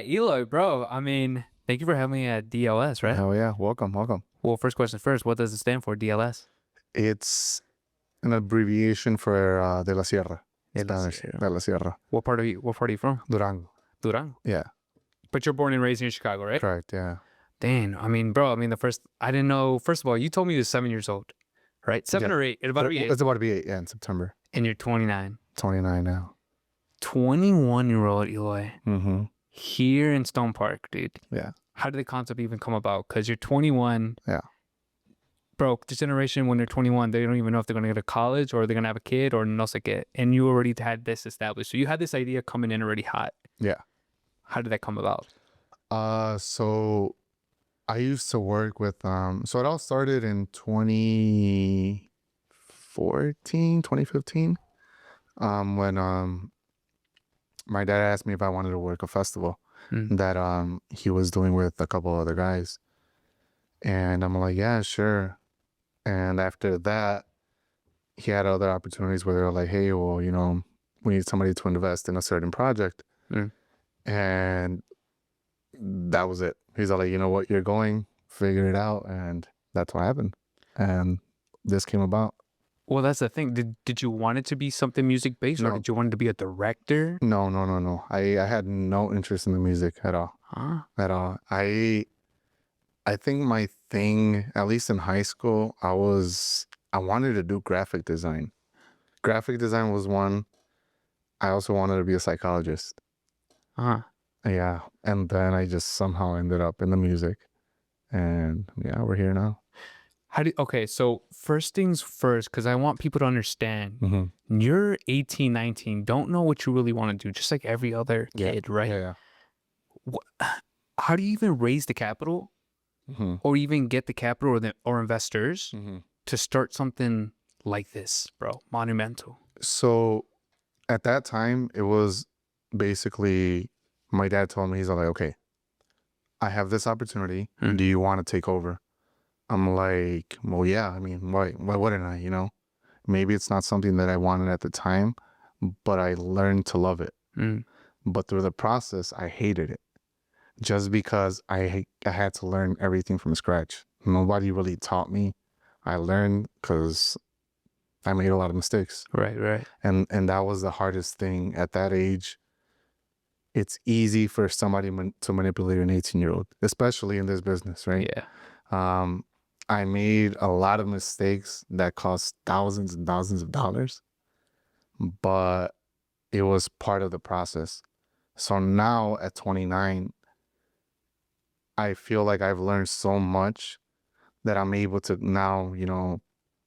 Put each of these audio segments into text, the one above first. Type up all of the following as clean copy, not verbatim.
Eloy, bro, I mean, thank you for having me at DLS, right? Hell yeah. Welcome. Well, first question first, what does it stand for, DLS? It's an abbreviation for De La Sierra. De la Spanish. Sierra. De La Sierra. What part are you from? Durango. Durango. Yeah. But you're born and raised in Chicago, right? Correct. Yeah. Dang, I mean, bro, I didn't know, first of all, you told me you were 7 years old, right? Seven Yeah. or eight, it's about to be eight. It's about to be 8, yeah, in September. And you're 29. 29 now. 21-year-old Eloy, Mm-hmm. here in Stone Park, dude. Yeah. How did the concept even come about? Because you're 21. Yeah. Bro, this generation, when they're 21, they don't even know if they're going to go to college or they're going to have a kid or no sé qué. And you already had this established. So you had this idea coming in already hot. Yeah. How did that come about? So I used to work with, so it all started in 2015, when, my dad asked me if I wanted to work a festival that, he was doing with a couple other guys. And I'm like, yeah, sure. And after that, he had other opportunities where they were like, hey, well, we need somebody to invest in a certain project. Mm. And that was it. He's all like, you know what, you're going, figure it out. And that's what happened. And this came about. Well, that's the thing. Did you want it to be something music based or No. did you want it to be a director? No. I had no interest in the music at all. Huh? At all. I think my thing, at least in high school, I wanted to do graphic design. Graphic design was one. I also wanted to be a psychologist. Huh? Yeah. And then I just somehow ended up in the music. And yeah, we're here now. Okay, so first things first, because I want people to understand, Mm-hmm. you're 18, 19, don't know what you really want to do, just like every other kid, right? Yeah. How do you even raise the capital Mm-hmm. or even get the capital or investors Mm-hmm. to start something like this, bro? Monumental. So at that time, it was basically my dad told me, he's like, okay, I have this opportunity. Mm. Do you want to take over? I'm like, well, yeah. I mean, why wouldn't I? Maybe it's not something that I wanted at the time, but I learned to love it. Mm. But through the process, I hated it just because I had to learn everything from scratch. Nobody really taught me. I learned because I made a lot of mistakes. Right. And that was the hardest thing at that age. It's easy for somebody to manipulate an 18-year-old, especially in this business, right? Yeah. I made a lot of mistakes that cost thousands and thousands of dollars, but it was part of the process. So now at 29, I feel like I've learned so much that I'm able to now,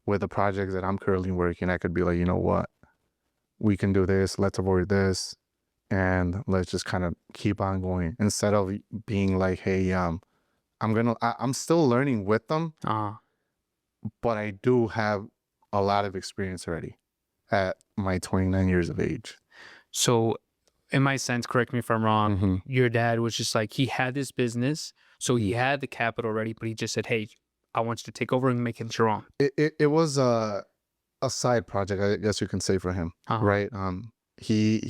with the projects that I'm currently working, I could be like, you know what, we can do this, let's avoid this, and let's just kind of keep on going instead of being like, hey, I'm still learning with them, but I do have a lot of experience already at my 29 years of age. So in my sense, correct me if I'm wrong, Mm-hmm. your dad was just like, he had this business, so he had the capital ready, but he just said, hey, I want you to take over and make it your own. It was a side project, I guess you can say, for him, right? He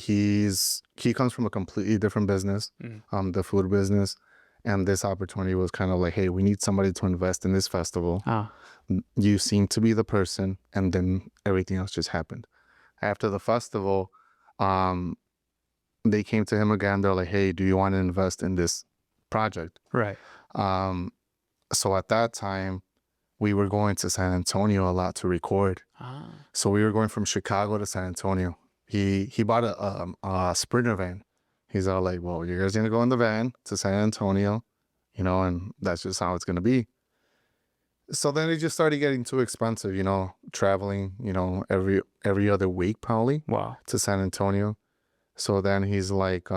comes from a completely different business, the food business, and this opportunity was kind of like, hey, we need somebody to invest in this festival. You seem to be the person, and then everything else just happened. After the festival, they came to him again. They're like, hey, do you want to invest in this project? Right. So at that time, we were going to San Antonio a lot to record. So we were going from Chicago to San Antonio. He bought a Sprinter van. He's all like, well, you guys are going to go in the van to San Antonio, and that's just how it's going to be. So then it just started getting too expensive, traveling, every other week probably. Wow. To San Antonio. So then he's like,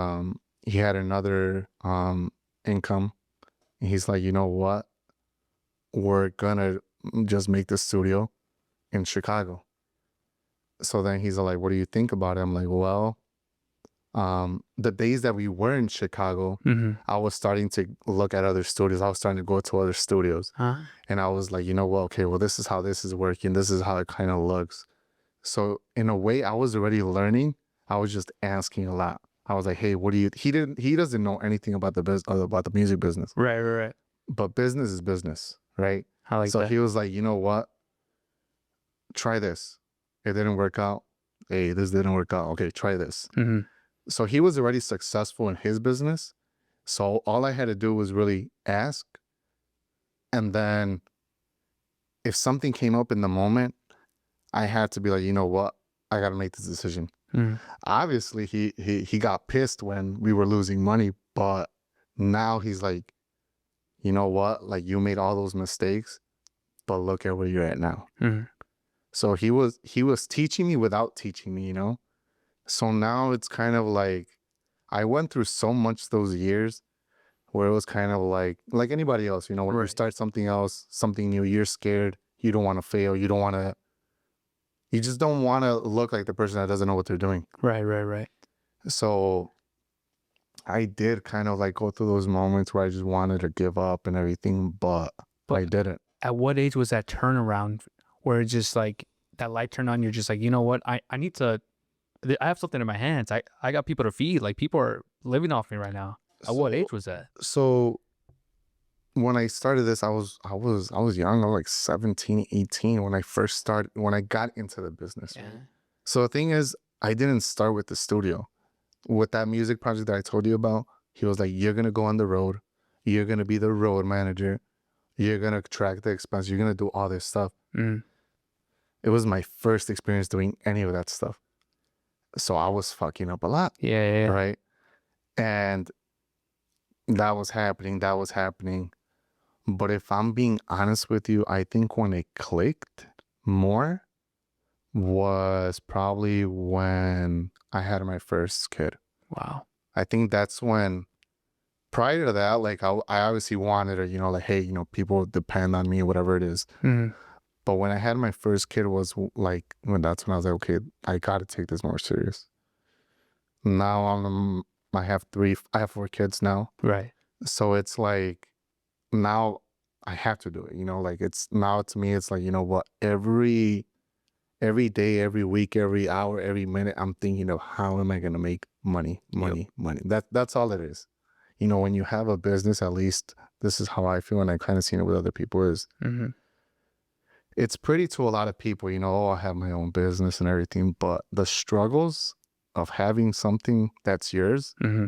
he had another income. And he's like, you know what? We're gonna just make the studio in Chicago. So then he's like, what do you think about it? I'm like, well, the days that we were in Chicago, I was starting to look at other studios. I was starting to go to other studios. And I was like, you know what? Okay, well, this is how this is working. This is how it kind of looks. So in a way, I was already learning. I was just asking a lot. I was like, hey, what do you? He doesn't know anything about about the music business, Right. but business is business, right? I like So that. he was like, you know what? Try this. It didn't work out. Hey, this didn't work out. Okay, try this. Mm-hmm. So he was already successful in his business. So all I had to do was really ask. And then if something came up in the moment, I had to be like, you know what? I got to make this decision. Mm-hmm. Obviously, he got pissed when we were losing money, but now he's like, you know what? Like, you made all those mistakes, but look at where you're at now. Mm-hmm. So he was teaching me without teaching me, you know? So now it's kind of like I went through so much those years where it was kind of like anybody else, you know, when you Right. start something else, something new, you're scared, you don't want to fail, you just don't want to look like the person that doesn't know what they're doing. Right. So I did kind of like go through those moments where I just wanted to give up and everything, but I But didn't. at what age was that turnaround where it's just like that light turned on? You're just like, you know what? I need to. I have something in my hands. I got people to feed. Like people are living off me right now. At what age was that? So when I started this, I was young. I was like 17, 18 when I got into the business. Yeah. Right? So the thing is, I didn't start with the studio. With that music project that I told you about, he was like, you're gonna go on the road, you're gonna be the road manager, you're gonna track the expense, you're gonna do all this stuff. Mm. It was my first experience doing any of that stuff. So I was fucking up a lot. Yeah. Right. And that was happening. But if I'm being honest with you, I think when it clicked more was probably when I had my first kid. Wow. I think that's when, prior to that, like I obviously wanted to, you know, like, hey, you know, people depend on me, whatever it is. Mm. But when I had my first kid was like, that's when I was like, okay, I got to take this more serious. Now I have 4 kids now. Right. So it's like, now I have to do it, you know, like it's now to me, it's like, you know what, every day, every week, every hour, every minute, I'm thinking of how am I going to make money. That's all it is. You know, when you have a business, at least this is how I feel. And I kind of seen it with other people is Mm-hmm. it's pretty to a lot of people, you know, oh, I have my own business and everything, but the struggles of having something that's yours, Mm-hmm.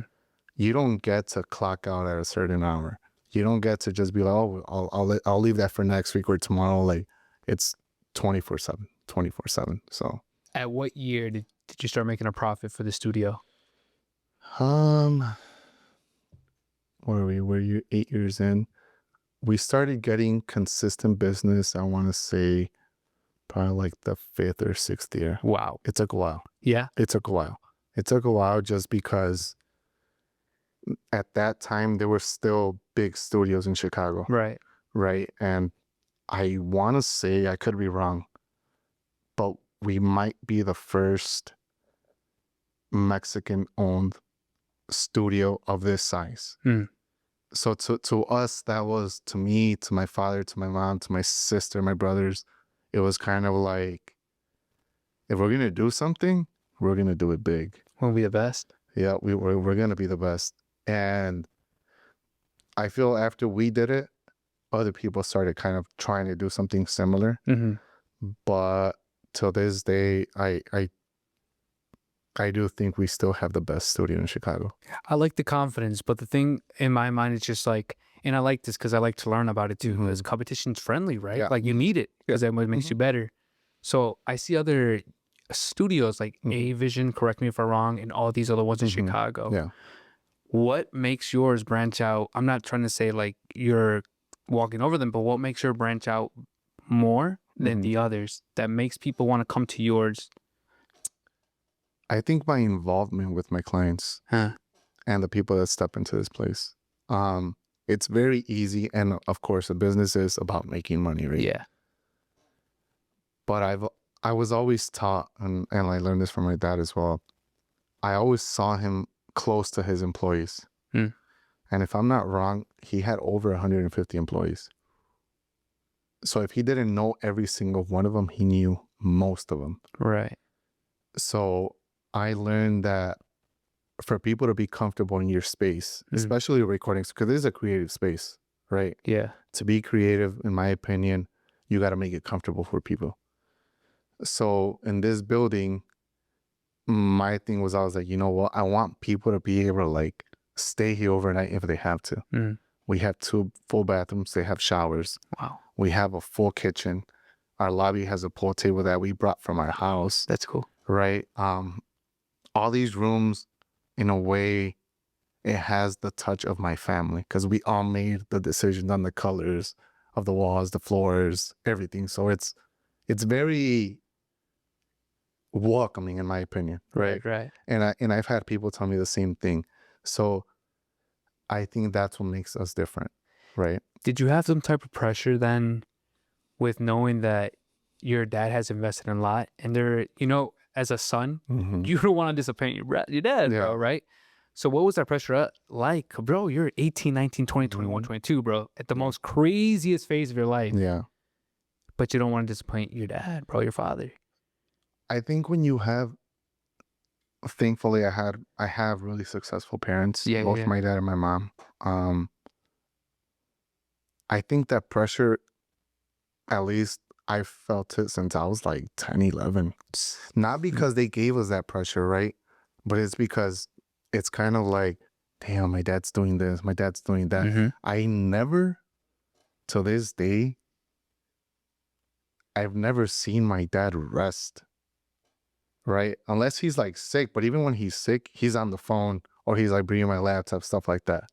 you don't get to clock out at a certain hour. You don't get to just be like, oh, I'll leave that for next week or tomorrow. Like it's 24/7. So, At what year did you start making a profit for the studio? where were we? Were you 8 years in? We started getting consistent business. I want to say probably like the 5th or 6th year. Wow. It took a while. Yeah. It took a while. It took a while just because at that time there were still big studios in Chicago. Right. Right. And I want to say, I could be wrong, but we might be the first Mexican owned studio of this size. Mm. So to us, that was, to me, to my father, to my mom, to my sister, my brothers, it was kind of like, if we're going to do something, we're going to do it big. We'll be the best. Yeah, we're going to be the best. And I feel after we did it, other people started kind of trying to do something similar. Mm-hmm. But till this day, I do think we still have the best studio in Chicago. I like the confidence, but the thing in my mind is just like, and I like this because I like to learn about it too, because competition's friendly, right? Yeah. Like you need it because that makes you better. So I see other studios like A Vision, correct me if I'm wrong, and all these other ones in Chicago. Yeah. What makes yours branch out? I'm not trying to say like you're walking over them, but what makes your branch out more than the others that makes people want to come to yours? I think my involvement with my clients Huh. and the people that step into this place, it's very easy. And of course, a business is about making money, right? Yeah. But I was always taught, and I learned this from my dad as well. I always saw him close to his employees. Mm. And if I'm not wrong, he had over 150 employees. So if he didn't know every single one of them, he knew most of them. Right. So I learned that for people to be comfortable in your space, Mm. especially recordings, because this is a creative space, right? Yeah. To be creative, in my opinion, you got to make it comfortable for people. So in this building, my thing was, I was like, you know what? I want people to be able to like stay here overnight if they have to. Mm. We have 2 full bathrooms. They have showers. Wow. We have a full kitchen. Our lobby has a pool table that we brought from our house. That's cool. Right. All these rooms, in a way, it has the touch of my family because we all made the decisions on the colors of the walls, the floors, everything. So it's very welcoming in my opinion. Right. Right. And I've had people tell me the same thing. So I think that's what makes us different. Right. Did you have some type of pressure then with knowing that your dad has invested in a lot and they're, as a son, Mm-hmm. you don't want to disappoint your dad, Yeah. bro, right? So what was that pressure like? Bro, you're 18, 19, 20, 21, Mhm. 22, bro, at the Yeah. most craziest phase of your life. Yeah. But you don't want to disappoint your dad, bro, your father. I think when you have, thankfully, I have really successful parents, Yeah, both yeah. my dad and my mom. I think that pressure, at least I felt it since I was like 10, 11. Not because they gave us that pressure, right? But it's because it's kind of like, damn, my dad's doing this, my dad's doing that. Mhm. I never, to this day, I've never seen my dad rest, right? Unless he's like sick. But even when he's sick, he's on the phone or he's like bringing my laptop, stuff like that.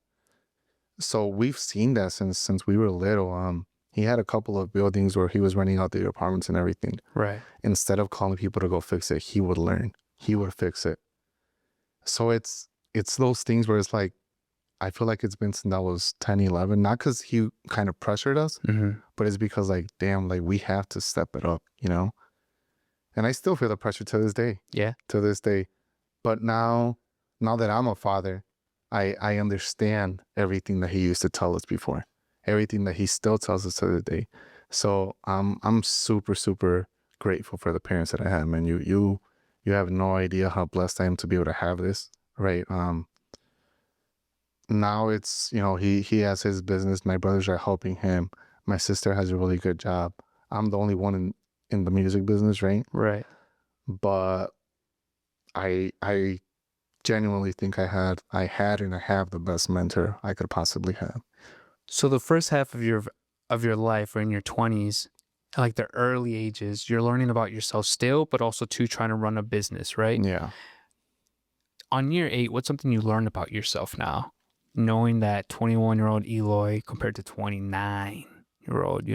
So we've seen that since we were little. He had a couple of buildings where he was renting out the apartments and everything. Right. Instead of calling people to go fix it, he would learn. He would fix it. So it's those things where it's like, I feel like it's been since I was 10, 11, not because he kind of pressured us, Mhm. but it's because like, damn, like we have to step it up, you know? And I still feel the pressure to this day. Yeah. To this day. But now that I'm a father, I understand everything that he used to tell us before, everything that he still tells us to this day. So I'm super, super grateful for the parents that I have, man. You have no idea how blessed I am to be able to have this, right? Now it's, he has his business. My brothers are helping him. My sister has a really good job. I'm the only one in the music business, right? Right. But I genuinely think I had and I have the best mentor I could possibly have. So the first half of your life or in your 20s, like the early ages, you're learning about yourself still, but also too trying to run a business, right? Yeah. On year 8, what's something you learned about yourself now? Knowing that 21-year-old Eloy compared to 29-year-old,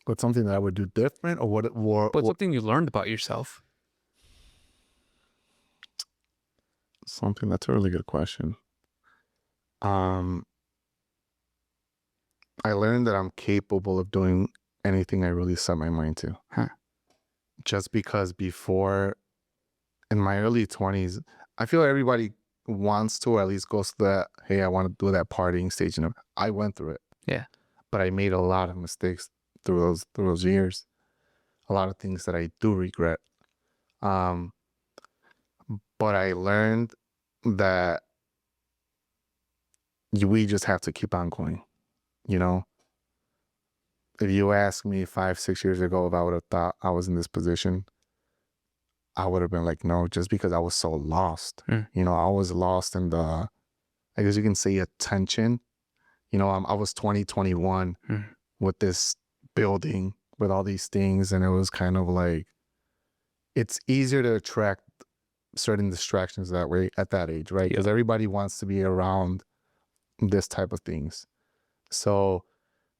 But something that I would do different or But something you learned about yourself. something that's a really good question. I learned that I'm capable of doing anything I really set my mind to. Huh. Just because before, in my early 20s, I feel everybody wants to, or at least goes to that, hey, I want to do that partying stage. And I went through it. Yeah. But I made a lot of mistakes through those years. A lot of things that I do regret. But I learned that we just have to keep on going. If you asked me 5, 6 years ago if I would have thought I was in this position, I would have been like, no, just because I was so lost. Mm. I was lost in the, I guess you can say, attention. I was 20, 21 with this building, with all these things. And it was kind of like, it's easier to attract certain distractions that way at that age, right? Because everybody wants to be around this type of things. So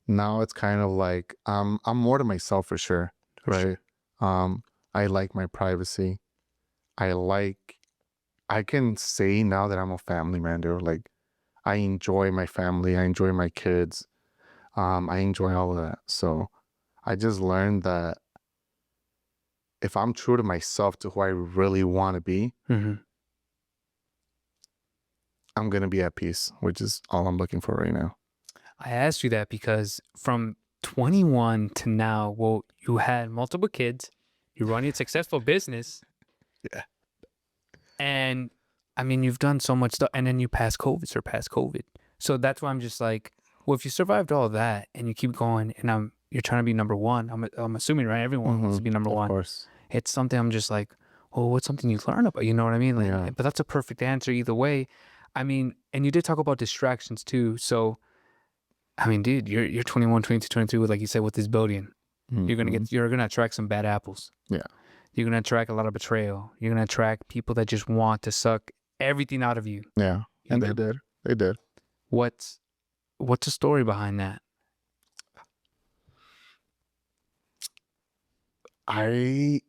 now it's kind of like I'm more to myself for sure, right? I like my privacy. I can say now that I'm a family man. Like, I enjoy my family. I enjoy my kids. I enjoy all of that. So I just learned that if I'm true to myself, to who I really want to be, I'm gonna be at peace, which is all I'm looking for right now. I asked you that because from 21 to now, well, you had multiple kids, you're running a successful business. Yeah. And I mean, you've done so much stuff, and then you surpassed COVID. So that's why I'm just like, well, if you survived all that and you keep going, and you're trying to be number one. I'm assuming, right? Everyone wants to be number Of one. course. It's something I'm just like, well, what's something you learn about? You know what I mean? Like, Yeah. but that's a perfect answer either way. I mean, and you did talk about distractions too. So, I mean, dude, you're 21, 22, 23 with, like you said, with this billion. Mhm. You're gonna attract some bad apples. Yeah. You're gonna attract a lot of betrayal. You're gonna attract people that just want to suck everything out of you. Yeah. And they did. They did. What's the story behind that? I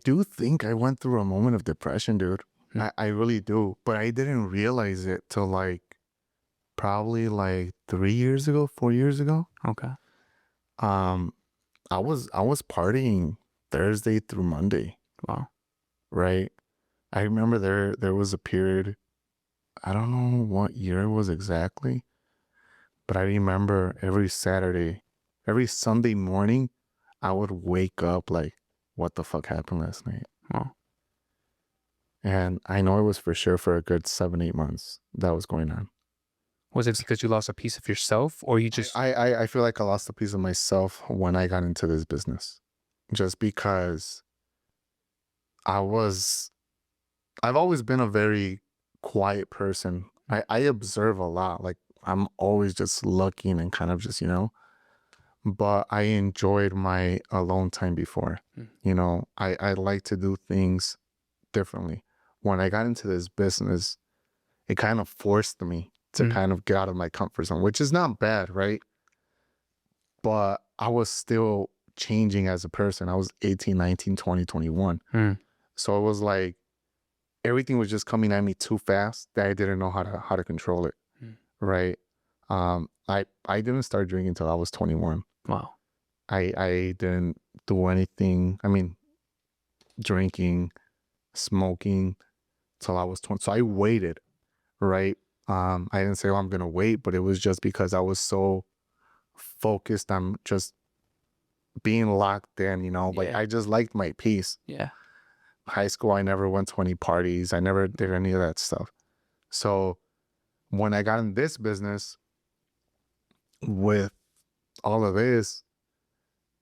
do think I went through a moment of depression, dude. Hmm. I really do. But I didn't realize it till like probably like 3 years ago, 4 years ago. Okay. Um, I was partying Thursday through Monday, Wow. right? I remember there was a period, I don't know what year it was exactly, but I remember every Saturday, every Sunday morning, I would wake up like, what the fuck happened last night? Wow. And I know it was for sure for a good 7, 8 months that was going on. Was it because you lost a piece of yourself, or you just? I feel like I lost a piece of myself when I got into this business, just because I've always been a very quiet person. I observe a lot. Like I'm always just looking and kind of just, but I enjoyed my alone time before. I like to do things differently. When I got into this business, it kind of forced me to kind of get out of my comfort zone, which is not bad, right? But I was still changing as a person. I was 18, 19, 20, 21. So it was like everything was just coming at me too fast that I didn't know how to control it, right? I didn't start drinking until I was 21. Wow. I didn't do anything. I mean, drinking, smoking till I was 20. So I waited, right? I didn't say, oh, I'm gonna wait, but it was just because I was so focused on just being locked in, like Yeah. I just liked my peace. Yeah. High school, I never went to any parties. I never did any of that stuff. So when I got in this business with all of this,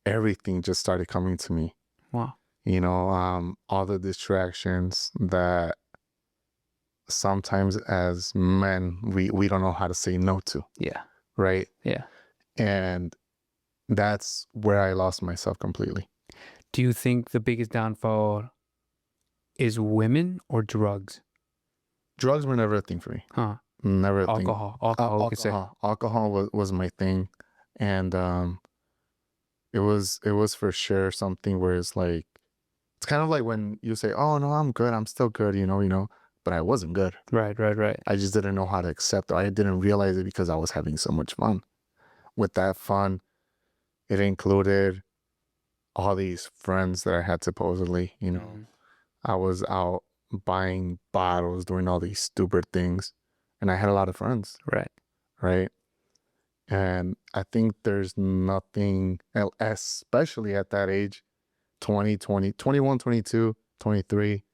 everything just started coming to me. Wow. All the distractions that sometimes as men we don't know how to say no to, Yeah. right? Yeah. And that's where I lost myself completely. Do you think the biggest downfall is women or drugs? Drugs were never a thing for me. Huh. Never a thing. Alcohol, we could say. Alcohol was my thing, and it was for sure something where it's like, it's kind of like when you say, oh no, I'm good, I'm still good, but I wasn't good. Right. I just didn't know how to accept it. I didn't realize it because I was having so much fun. With that fun, it included all these friends that I had supposedly, I was out buying bottles, doing all these stupid things, and I had a lot of friends. Right. And I think there's nothing, especially at that age, 20, 21, 22, 23,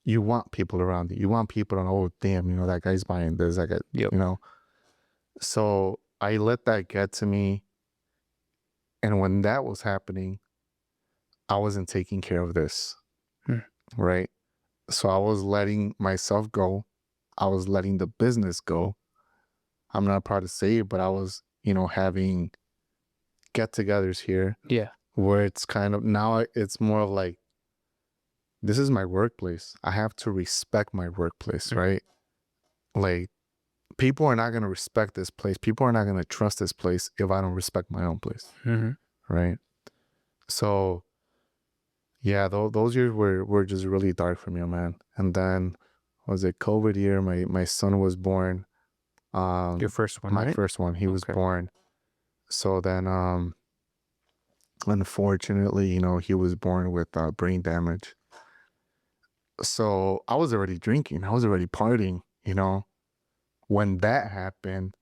you want people around you. You want people to know, oh, damn, that guy's buying this, that guy, Yep. So I let that get to me. And when that was happening, I wasn't taking care of this, right? So I was letting myself go. I was letting the business go. I'm not proud to say it, but I was, having get-togethers here. Yeah. Where it's kind of, now it's more of like, this is my workplace. I have to respect my workplace, right? Like, people are not going to respect this place. People are not going to trust this place if I don't respect my own place, right? So, yeah, those years were just really dark for me, man. And then was it COVID year? My son was born. Your first one, My right? first one. He was born. So then, unfortunately, he was born with brain damage. So I was already drinking. I was already partying. When that happened,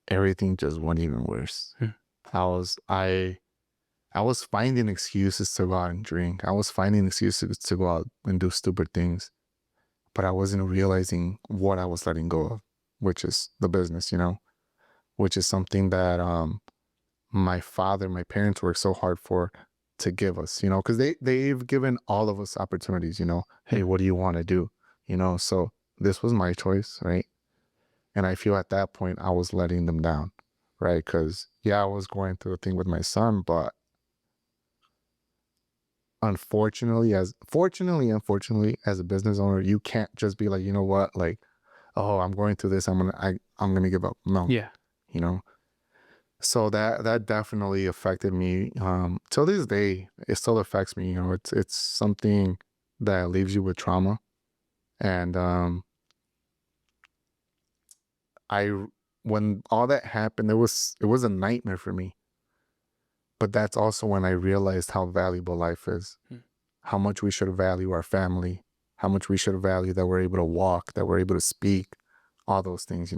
everything just went even worse. I was finding excuses to go out and drink. I was finding excuses to go out and do stupid things. but I wasn't realizing what I was letting go of, which is the business, which is something that my parents worked so hard for to give us, because they've given all of us opportunities, hey, what do you want to do? So this was my choice, right? And I feel at that point I was letting them down, right? Because I was going through a thing with my son, but unfortunately, as a business owner, you can't just be like, you know what, like, oh, I'm going through this, I'm gonna give up. No, Yeah. So that definitely affected me. Till this day, it still affects me. It's something that leaves you with trauma. And I when all that happened, it was a nightmare for me. But that's also when I realized how valuable life is, how much we should value our family, how much we should value that we're able to walk, that we're able to speak, all those things.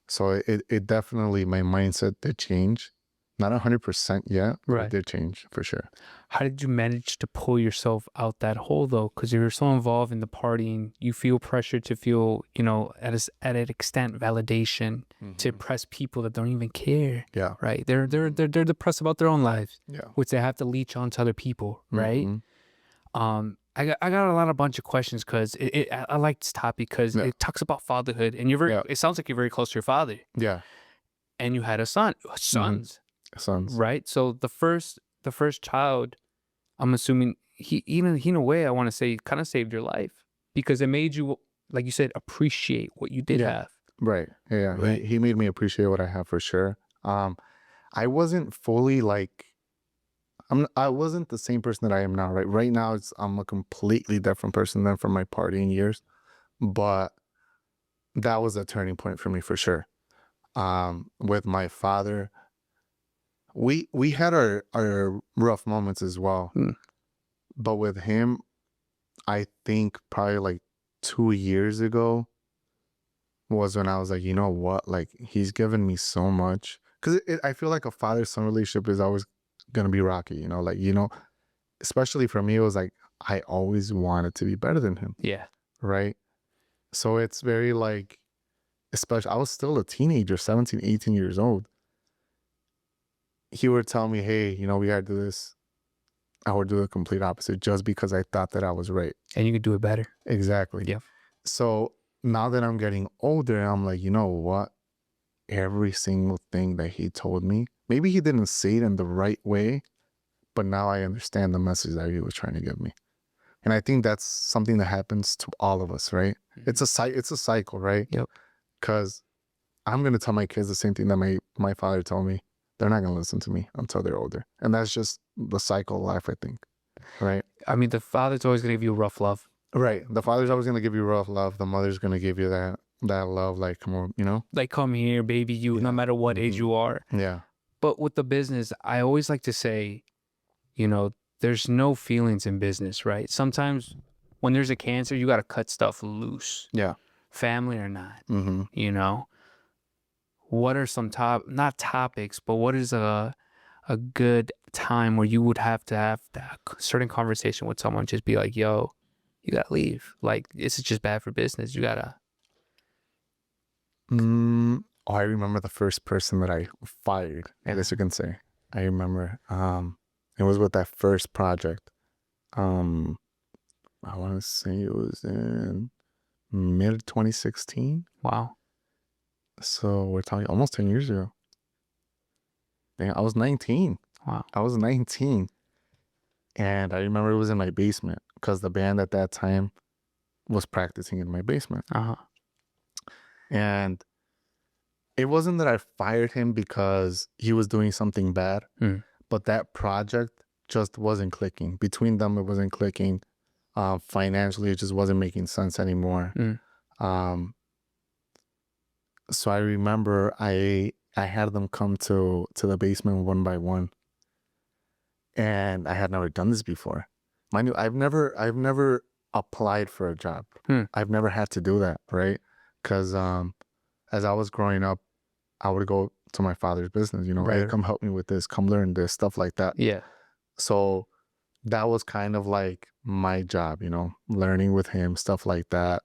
So it definitely, my mindset did change. Not 100% yet, but it did change for sure. How did you manage to pull yourself out that hole though? Because you're so involved in the partying, you feel pressure to feel, at an extent validation to impress people that don't even care. Yeah. Right. They're depressed about their own lives. Yeah. Which they have to leech on to other people. Right. I got a bunch of questions because I like this topic because it talks about fatherhood, and it sounds like you're very close to your father. Yeah. And you had sons. Sons. Right. So the first child, I'm assuming he in a way, I want to say, kind of saved your life because it made you, like you said, appreciate what you did have. Right. Yeah. Right. He made me appreciate what I have for sure. I wasn't fully like, I wasn't the same person that I am now. Right now, I'm a completely different person than from my partying years, but that was a turning point for me for sure. With my father, we had our rough moments as well, but with him, I think probably like 2 years ago was when I was like, you know what, like he's given me so much, because I feel like a father-son relationship is always gonna be rocky, especially for me, it was like I always wanted to be better than him. Yeah. Right. So it's very like, especially I was still a teenager, 17, 18 years old. He would tell me, hey, we gotta do this. I would do the complete opposite just because I thought that I was right. And you could do it better. Exactly. Yeah. So now that I'm getting older, I'm like, you know what? Every single thing that he told me, maybe he didn't say it in the right way, but now I understand the message that he was trying to give me. And I think that's something that happens to all of us, right? It's a cycle, right? Yep. Because I'm going to tell my kids the same thing that my father told me. They're not going to listen to me until they're older. And that's just the cycle of life, I think. Right? I mean, the father's always going to give you rough love. Right. The father's always going to give you rough love. The mother's going to give you that love, like, come on, Like, come here, baby, no matter what age you are. Yeah. But with the business, I always like to say, there's no feelings in business, right? Sometimes when there's a cancer, you got to cut stuff loose. Yeah. Family or not, What are some not topics, but what is a good time where you would have to have that certain conversation with someone, just be like, yo, you got to leave. Like, this is just bad for business. You got to. I remember the first person that I fired, I guess you can say. I remember. It was with that first project. I want to say it was in mid 2016. Wow. So we're talking almost 10 years ago. I was 19. Wow. I was 19. And I remember it was in my basement because the band at that time was practicing in my basement. And it wasn't that I fired him because he was doing something bad, but that project just wasn't clicking. Between them, it wasn't clicking. Financially, it just wasn't making sense anymore. So I remember I had them come to the basement one by one, and I had never done this before. Mind you, I've never applied for a job. I've never had to do that, right? Because as I was growing up, I would go to my father's business, hey, come help me with this, come learn this, stuff like that. Yeah. So that was kind of like my job, you know, learning with him, stuff like that.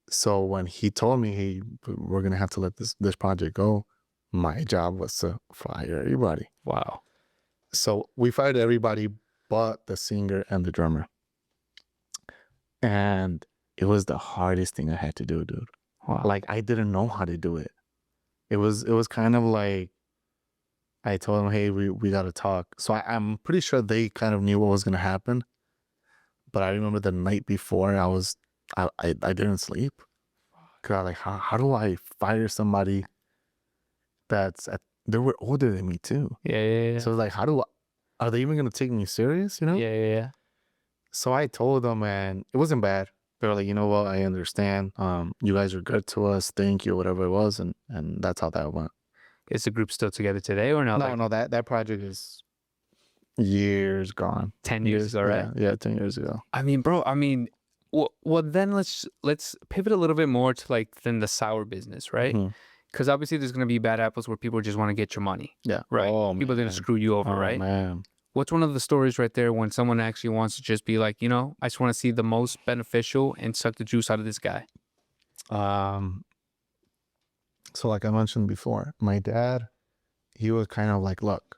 So when he told me, hey, we're gonna have to let this project go, my job was to fire everybody. Wow. So we fired everybody but the singer and the drummer. And it was the hardest thing I had to do, dude. Wow. Like I didn't know how to do it. It was kind of like I told them, hey, we gotta talk. So I'm pretty sure they kind of knew what was gonna happen. But I remember the night before I didn't sleep. Cause I was like, how do I fire somebody they were older than me too. Yeah. So it's like, are they even gonna take me serious, you know? Yeah. So I told them, and it wasn't bad. They were like, you know what, I understand. You guys are good to us, thank you, whatever it was, and that's how that went. Is the group still together today or not? No, that project is years gone. 10 years ago, right? Yeah, 10 years ago. I mean, bro, well then let's pivot a little bit more to like then the sour business, right? Mhm. Because obviously there's gonna be bad apples where people just want to get your money. Yeah. Right. Oh, People are gonna man. screw you over, Oh, right? man. What's one of the stories right there when someone actually wants to just be like, you know, I just want to see the most beneficial and suck the juice out of this guy? So like I mentioned before, my dad, he was kind of like, look,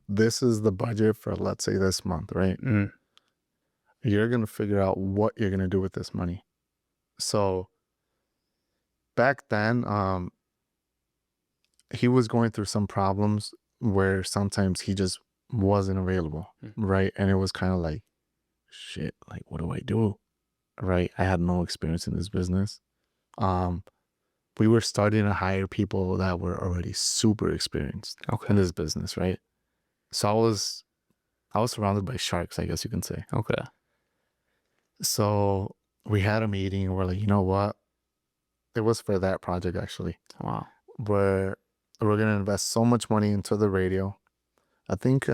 this is the budget for, let's say, this month, right? Mm. You're going to figure out what you're going to do with this money. So back then, he was going through some problems where sometimes he just wasn't available, right? And it was kind of like, shit, like, what do I do? Right? I had no experience in this business. We were starting to hire people that were already super experienced in this business, right? So I was surrounded by sharks, I guess you can say. Okay. So we had a meeting and we're like, you know what? It was for that project actually. Wow. Where we're gonna invest so much money into the radio. I think it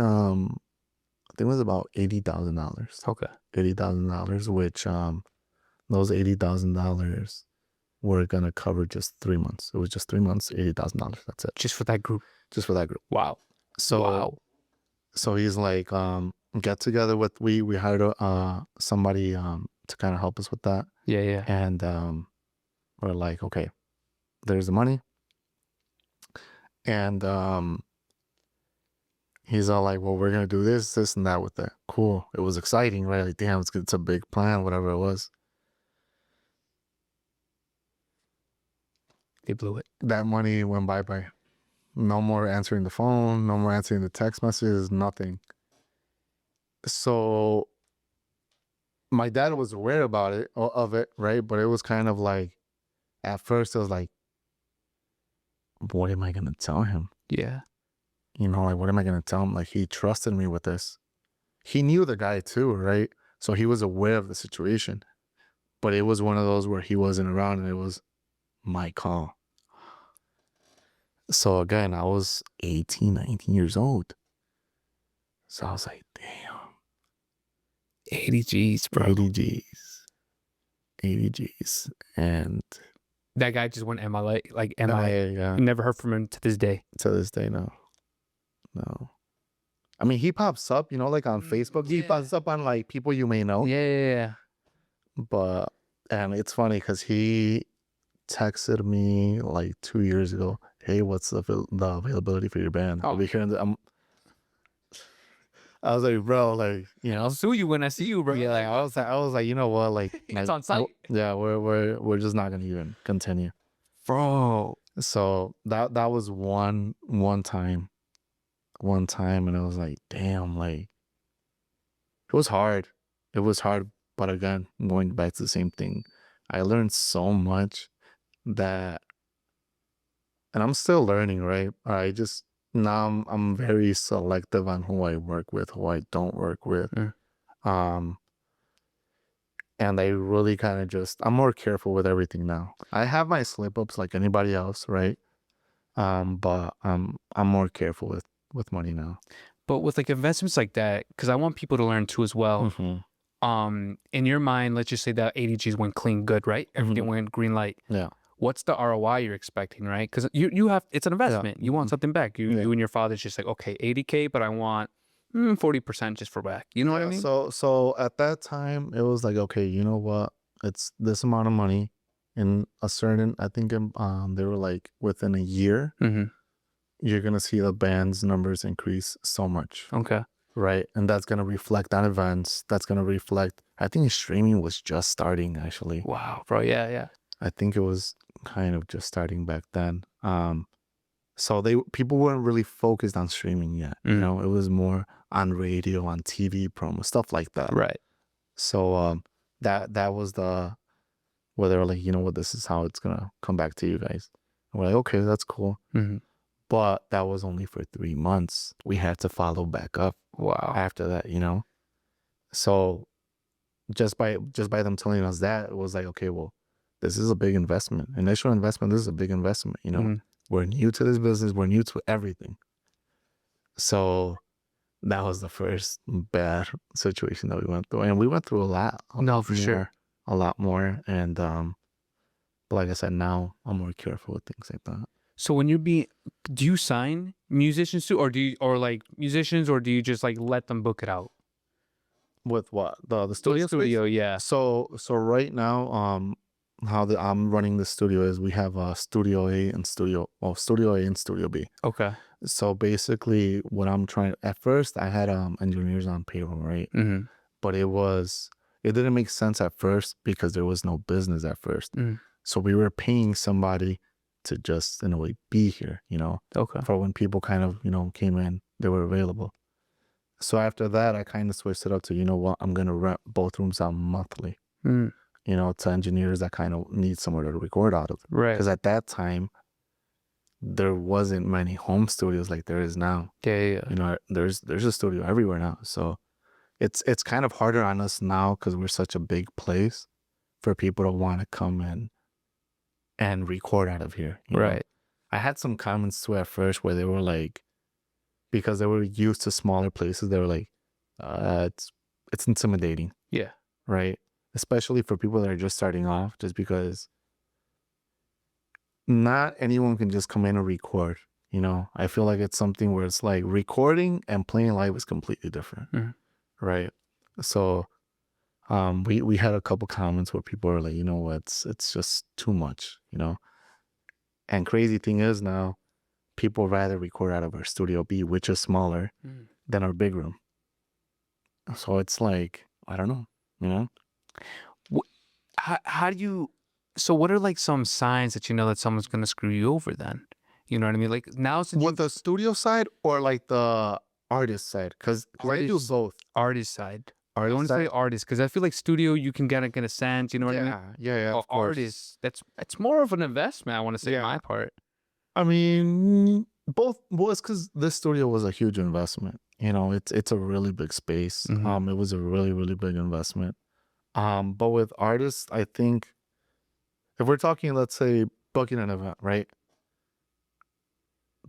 was about $80,000. Okay. $80,000, which those $80,000 were gonna cover just 3 months. It was just 3 months, $80,000. That's it. Just for that group. Just for that group. Wow. So he's like, get together with we hired somebody to kind of help us with that. Yeah. And we're like, okay, there's the money. And he's all like, well, we're gonna do this, and that with that. Cool. It was exciting, right? Like, damn, it's a big plan, whatever it was. They blew it. That money went bye. No more answering the phone, no more answering the text messages, nothing. So my dad was aware of it, right? But it was kind of like, at first it was like, what am I gonna tell him? Yeah. You know, like, what am I gonna tell him? Like, he trusted me with this. He knew the guy too, right? So he was aware of the situation. But it was one of those where he wasn't around and it was my call. So again, I was 18, 19 years old. So I was like, damn. 80 G's, bro. 80 G's. 80 G's. And that guy just went MIA. Like MIA. Yeah. Never heard from him to this day. To this day, no. I mean, he pops up, you know, like on Facebook. He pops up on like people you may know. Yeah. But, and it's funny because he texted me like 2 years ago. Hey, what's the availability for your band? I'll be here. I was like, bro, like, you know, I'll sue you when I see you, bro. Yeah, like I was like, you know what, like, it's on site. Yeah, we're just not gonna even continue, bro. So that was one time, and I was like, damn, like, it was hard. But again, going back to the same thing, I learned so much that, and I'm still learning, right? Now I'm very selective on who I work with, who I don't work with. And I really kind of I'm more careful with everything now. I have my slip ups like anybody else, right? But I'm more careful with money now. But with like investments like that, because I want people to learn too as well. In your mind, let's just say that 80 G's went clean good, right? Everything went green light. Yeah. What's the ROI you're expecting, right? Because you have, it's an investment. You want something back. You and your father's just like, okay, 80K, but I want 40% just for back. You know what I mean? So at that time, it was like, okay, you know what? It's this amount of money in a certain, I think they were like within a year, Mm-hmm. you're gonna see the band's numbers increase so much, Okay. right? And that's gonna reflect on events. That's gonna reflect. I think streaming was just starting actually. Wow, bro. Yeah, yeah. I think it was kind of just starting back then. So people weren't really focused on streaming yet. You Mm. know, it was more on radio, on TV promo, stuff like that. Right. So that was the where they were like, you know what, this is how it's gonna come back to you guys. And we're like, okay, that's cool. Mm-hmm. But that was only for 3 months. We had to follow back up Wow. after that, you know. So just by them telling us that, it was like, okay, well, this is a big investment. Initial investment, this is a big investment, you know. Mm-hmm. We're new to this business, we're new to everything. So that was the first bad situation that we went through. And we went through a lot. No, for sure. A lot more. And but like I said, now I'm more careful with things like that. So when you're do you sign musicians too, or like musicians, or do you just like let them book it out? With what? The studio space? Studio, yeah. So right now, how I'm running the studio is we have Studio A and Studio A and Studio B. Okay. So basically what I'm trying, at first I had engineers on payroll, right? Mm-hmm. But it didn't make sense at first because there was no business at first. Mm. So we were paying somebody to just in a way be here, you know, Okay. for when people kind of, you know, came in, they were available. So after that, I kind of switched it up to, you know what, I'm going to rent both rooms out monthly, Mm. you know, to engineers that kind of need somewhere to record out of. Right. Because at that time, there wasn't many home studios like there is now. Yeah. You know, there's a studio everywhere now. So it's kind of harder on us now because we're such a big place for people to want to come in and record out of here. You know? Right. I had some comments too at first where they were like, because they were used to smaller places, they were like, it's intimidating. Yeah. Right. Especially for people that are just starting off, just because not anyone can just come in and record. You know, I feel like it's something where it's like recording and playing live is completely different. Mhm. Right. So we had a couple comments where people are like, you know what, it's just too much, you know. And crazy thing is now, people rather record out of our Studio B, which is smaller, than our big room. So it's like, I don't know, you know? How do you, so what are like some signs that you know that someone's going to screw you over then? You know what I mean? Like now, since With the studio side or like the artist side? Because I do both. Artist side. I Artist want to side? say artist because I feel like studio you can get a sense. You know what I mean? Yeah, of course. Artist, it's more of an investment. I want to say Yeah. my part. I mean, both was because this studio was a huge investment. You know, it's a really big space. Mhm. It was a really, really big investment. But with artists, I think if we're talking, let's say, booking an event, right?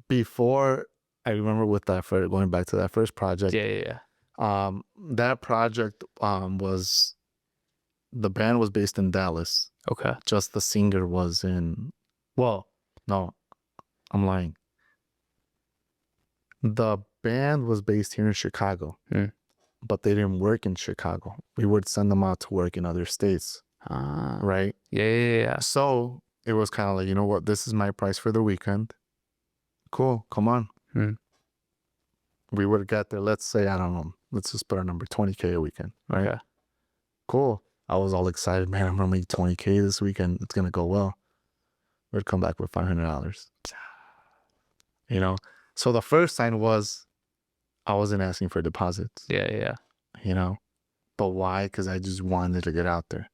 Before, I remember with that first, going back to that first project, Yeah. that project was, the band was based in Dallas. Okay. Just the singer was in, well, no, I'm lying. The band was based here in Chicago, but they didn't work in Chicago. We would send them out to work in other states, right? Yeah. So it was kind of like, you know what, this is my price for the weekend. Cool, come on. We would get there, let's say, I don't know, let's just put a number, 20K a weekend, right? Okay. Cool. I was all excited, man, I'm gonna make 20K this weekend. It's gonna go well. We'd come back with $500. You know? So the first sign was I wasn't asking for deposits. Yeah. You know? But why? Because I just wanted to get out there.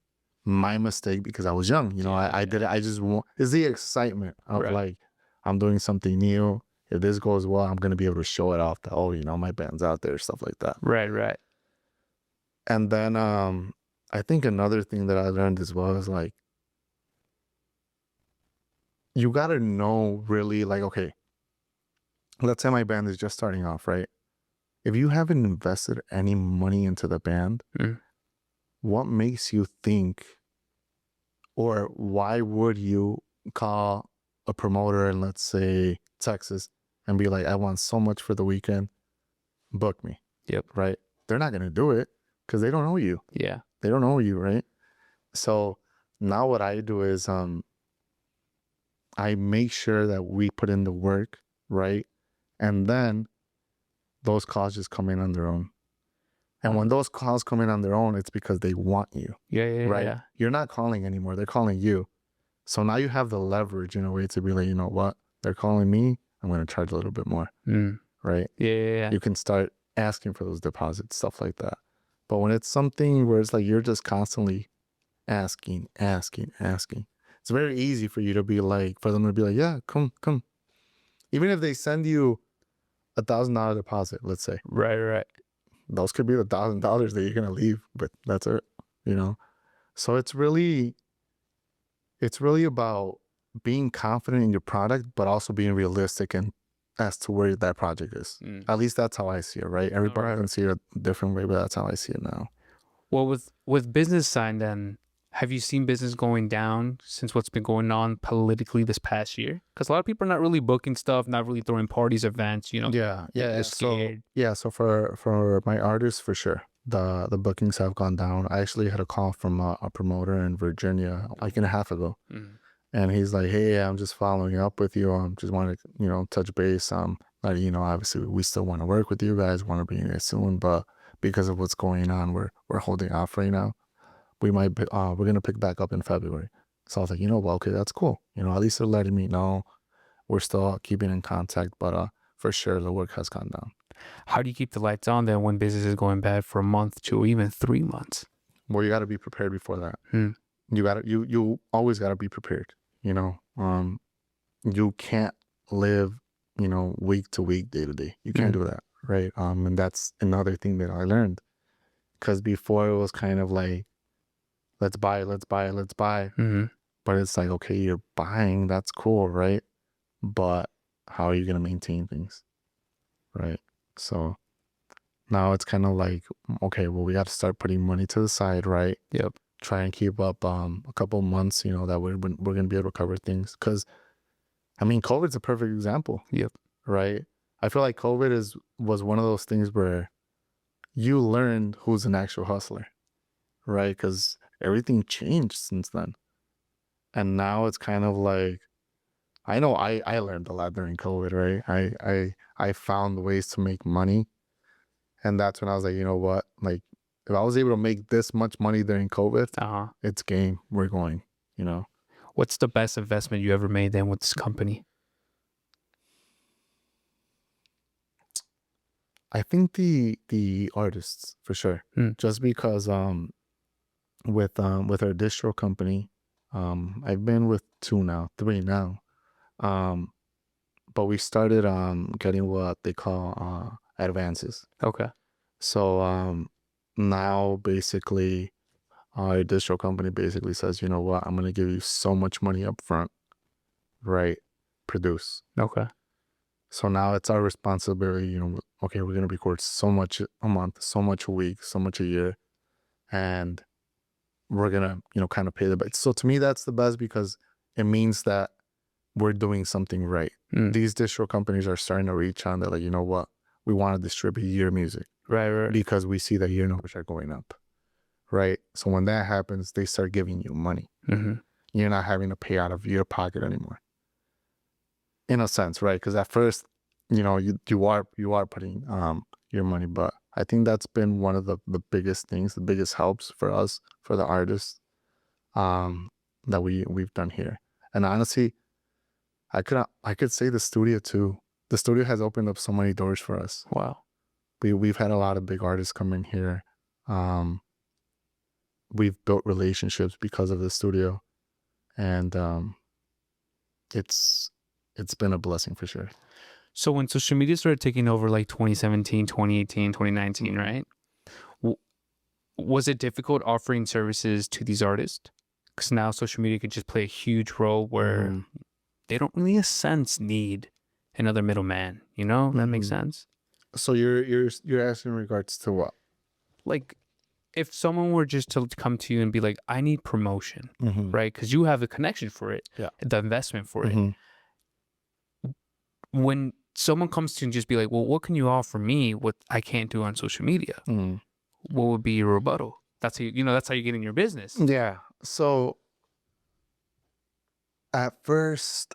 My mistake, because I was young. You know, I did it. I just want, it's the excitement of like, I'm doing something new. If this goes well, I'm going to be able to show it off that, oh, you know, my band's out there, stuff like that. Right. And then I think another thing that I learned as well is like, you got to know really like, okay, let's say my band is just starting off, right? If you haven't invested any money into the band, what makes you think, or why would you call a promoter in, let's say, Texas and be like, I want so much for the weekend, book me? Yep. Right? They're not gonna do it because they don't know you. Yeah. They don't know you, right? So now what I do is I make sure that we put in the work, right? And then those calls just come in on their own. And when those calls come in on their own, it's because they want you, Yeah. right? Yeah. You're not calling anymore. They're calling you. So now you have the leverage in a way to be like, you know what? They're calling me. I'm going to charge a little bit more, right? Yeah. You can start asking for those deposits, stuff like that. But when it's something where it's like you're just constantly asking, it's very easy for you to be like, for them to be like, yeah, come. Even if they send you $1,000 deposit, let's say, Right. those could be the $1,000 that you're gonna leave, but that's it, you know. So it's really about being confident in your product, but also being realistic and as to where that project is. At least that's how I see it, right? Everybody can see it a different way, but that's how I see it now. Well, with business side, then have you seen business going down since what's been going on politically this past year? Because a lot of people are not really booking stuff, not really throwing parties, events. You know. Yeah. They're scared. So for my artists, for sure, the bookings have gone down. I actually had a call from a promoter in Virginia like a half ago, and he's like, "Hey, I'm just following up with you. Just want to touch base. Like, obviously we still want to work with you guys, want to be here soon, but because of what's going on, we're holding off right now. We're gonna pick back up in February." So I was like, well, okay, that's cool. At least they're letting me know we're still keeping in contact, but for sure the work has gone down. How do you keep the lights on then when business is going bad for a month, 2, or even 3 months? Well, you got to be prepared before that. You always got to be prepared. You can't live, week to week, day to day. You can't do that, right? And that's another thing that I learned, because before it was kind of like, let's buy. But it's like, okay, you're buying, that's cool, right? But how are you gonna maintain things, right? So now it's kind of like, okay, well, we got to start putting money to the side, right? Yep. Try and keep up a couple months, that we're gonna be able to cover things. Because COVID's a perfect example. Yep. Right. I feel like COVID was one of those things where you learned who's an actual hustler, right? Because everything changed since then, and now it's kind of like, I know I learned a lot during COVID, right? I found ways to make money, and that's when I was like, you know what, like, if I was able to make this much money during COVID, it's game. We're going, What's the best investment you ever made then with this company? I think the artists, for sure. Just because with our distro company, I've been with 3 now. But we started getting what they call advances. Okay. So now basically our distro company basically says, you know what, I'm gonna give you so much money up front, right? Produce. Okay. So now it's our responsibility, okay, we're gonna record so much a month, so much a week, so much a year, and we're gonna, kind of pay the best. So to me, that's the best, because it means that we're doing something right. These distro companies are starting to reach on. They're like, you know what, we want to distribute your music, right, because we see that your numbers are going up, right? So when that happens, they start giving you money. You're not having to pay out of your pocket anymore, in a sense, right? Because at first, you are putting your money, but I think that's been one of the biggest things, the biggest helps for us, for the artists, that we've done here. And honestly, I could say the studio too. The studio has opened up so many doors for us. Wow. We've had a lot of big artists come in here. We've built relationships because of the studio, and it's been a blessing for sure. So when social media started taking over, like 2017, 2018, 2019, right? Was it difficult offering services to these artists? Because now social media can just play a huge role where they don't really, in a sense, need another middleman. That makes sense. So you're asking in regards to what? Like, if someone were just to come to you and be like, I need promotion, right? Because you have the connection for it, the investment for it. When someone comes to you and just be like, well, what can you offer me what I can't do on social media? What would be your rebuttal? That's how that's how you get in your business. Yeah. So at first,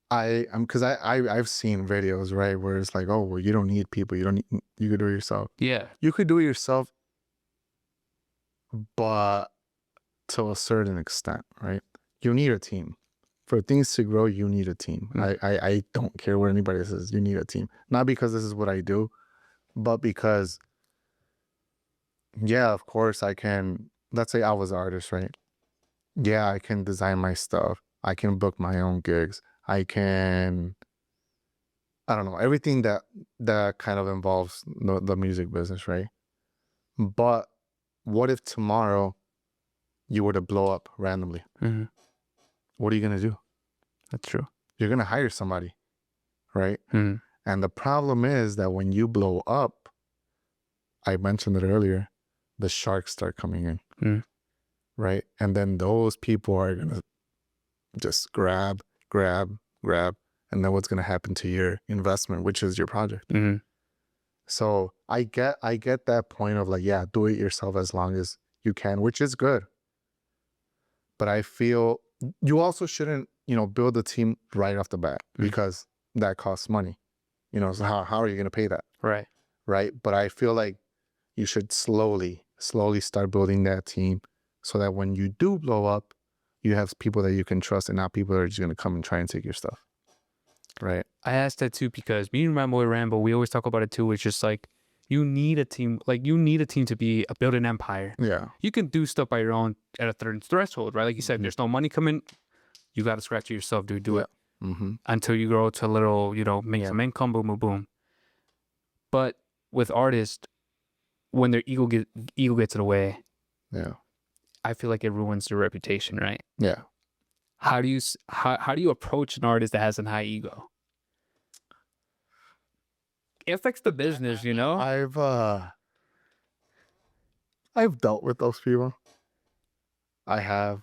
because I've seen videos, right, where it's like, oh, well, you don't need people, you could do it yourself. Yeah. You could do it yourself, but to a certain extent, right? You need a team. For things to grow, you need a team. I don't care what anybody says. You need a team. Not because this is what I do, but because, yeah, of course I can. Let's say I was an artist, right? Yeah, I can design my stuff. I can book my own gigs. I don't know, everything that kind of involves the music business, right? But what if tomorrow you were to blow up randomly? What are you gonna do? That's true. You're gonna hire somebody, right? Mm. And the problem is that when you blow up, I mentioned it earlier, the sharks start coming in, right? And then those people are gonna just grab, and then what's gonna happen to your investment, which is your project? So I get that point of like, yeah, do it yourself as long as you can, which is good. But I feel you also shouldn't, build a team right off the bat because that costs money. So how are you going to pay that? Right. Right. But I feel like you should slowly start building that team so that when you do blow up, you have people that you can trust and not people that are just going to come and try and take your stuff. Right. I asked that too because me and my boy Rambo, we always talk about it too. It's just like you need a team. Like you need a team to build an empire. Yeah. You can do stuff by your own at a certain threshold, right? Like you said, there's no money coming. You got to scratch it yourself, dude. Do it until you grow to a little, make some income, boom, boom, boom. But with artists, when their ego gets in the way, I feel like it ruins their reputation, right? Yeah. How do you approach an artist that has a high ego? It affects the business, I've dealt with those people. I have.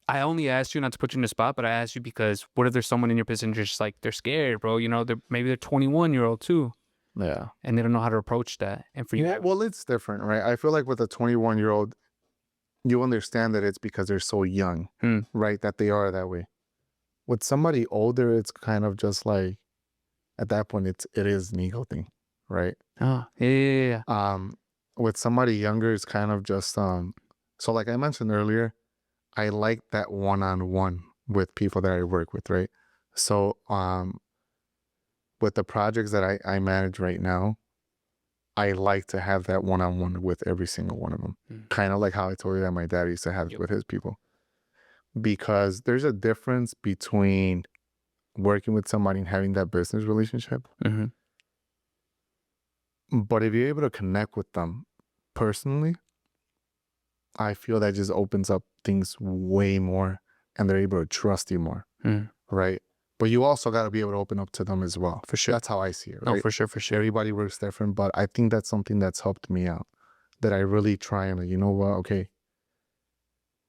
I only asked you not to put you in the spot, but I asked you because what if there's someone in your position just like they're scared, bro? Maybe they're 21-year-old too. Yeah. And they don't know how to approach that. And for you, well, it's different, right? I feel like with a 21-year-old, you understand that it's because they're so young, right? That they are that way. With somebody older, it's kind of just like, at that point, it is an ego thing, right? Oh, yeah. With somebody younger, it's kind of just so like I mentioned earlier, I like that one-on-one with people that I work with, right? So with the projects that I manage right now, I like to have that one-on-one with every single one of them. Kind of like how I told you that my dad used to have it with his people. Because there's a difference between working with somebody and having that business relationship. But if you're able to connect with them personally, I feel that just opens up things way more and they're able to trust you more, right? But you also got to be able to open up to them as well. For sure. That's how I see it, right? No, for sure. Everybody works different, but I think that's something that's helped me out, that I really try and, you know what, okay,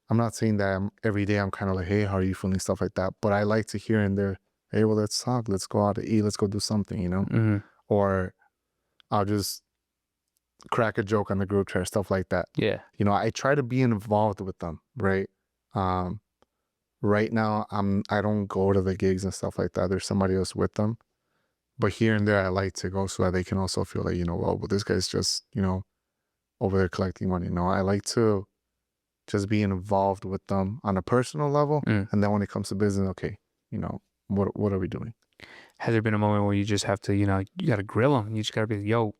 I'm not saying that every day I'm kind of like, hey, how are you feeling, stuff like that, but I like to hear in there, hey, well, let's talk, let's go out to eat, let's go do something, or I'll just crack a joke on the group chat, stuff like that. Yeah. I try to be involved with them, right? Right now, I don't go to the gigs and stuff like that. There's somebody else with them. But here and there, I like to go so that they can also feel like, well, this guy's just, over there collecting money. No, I like to just be involved with them on a personal level. And then when it comes to business, okay, what are we doing? Has there been a moment where you just have to, you got to grill them? You just got to be like, yo,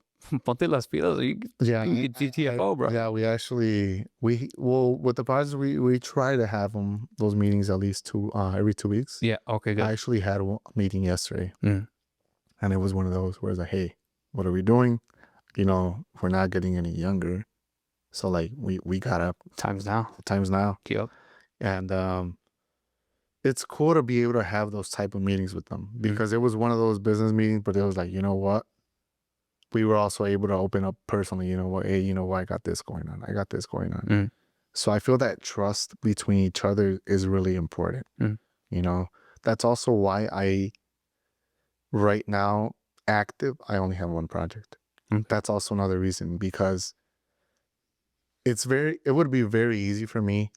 ponte las pilas. You get GTFO, bro. Yeah, we actually, with the projects, we try to have those meetings at least every 2 weeks. Yeah, okay, good. I actually had a meeting yesterday. And it was one of those where it's like, hey, what are we doing? We're not getting any younger. So like we got up. Times now. Yep. And it's cool to be able to have those type of meetings with them because it was one of those business meetings, but it was like, you know what? We were also able to open up personally, hey, I got this going on. I got this going on. So I feel that trust between each other is really important. That's also why right now, active, I only have one project. Okay. That's also another reason, because it would be very easy for me,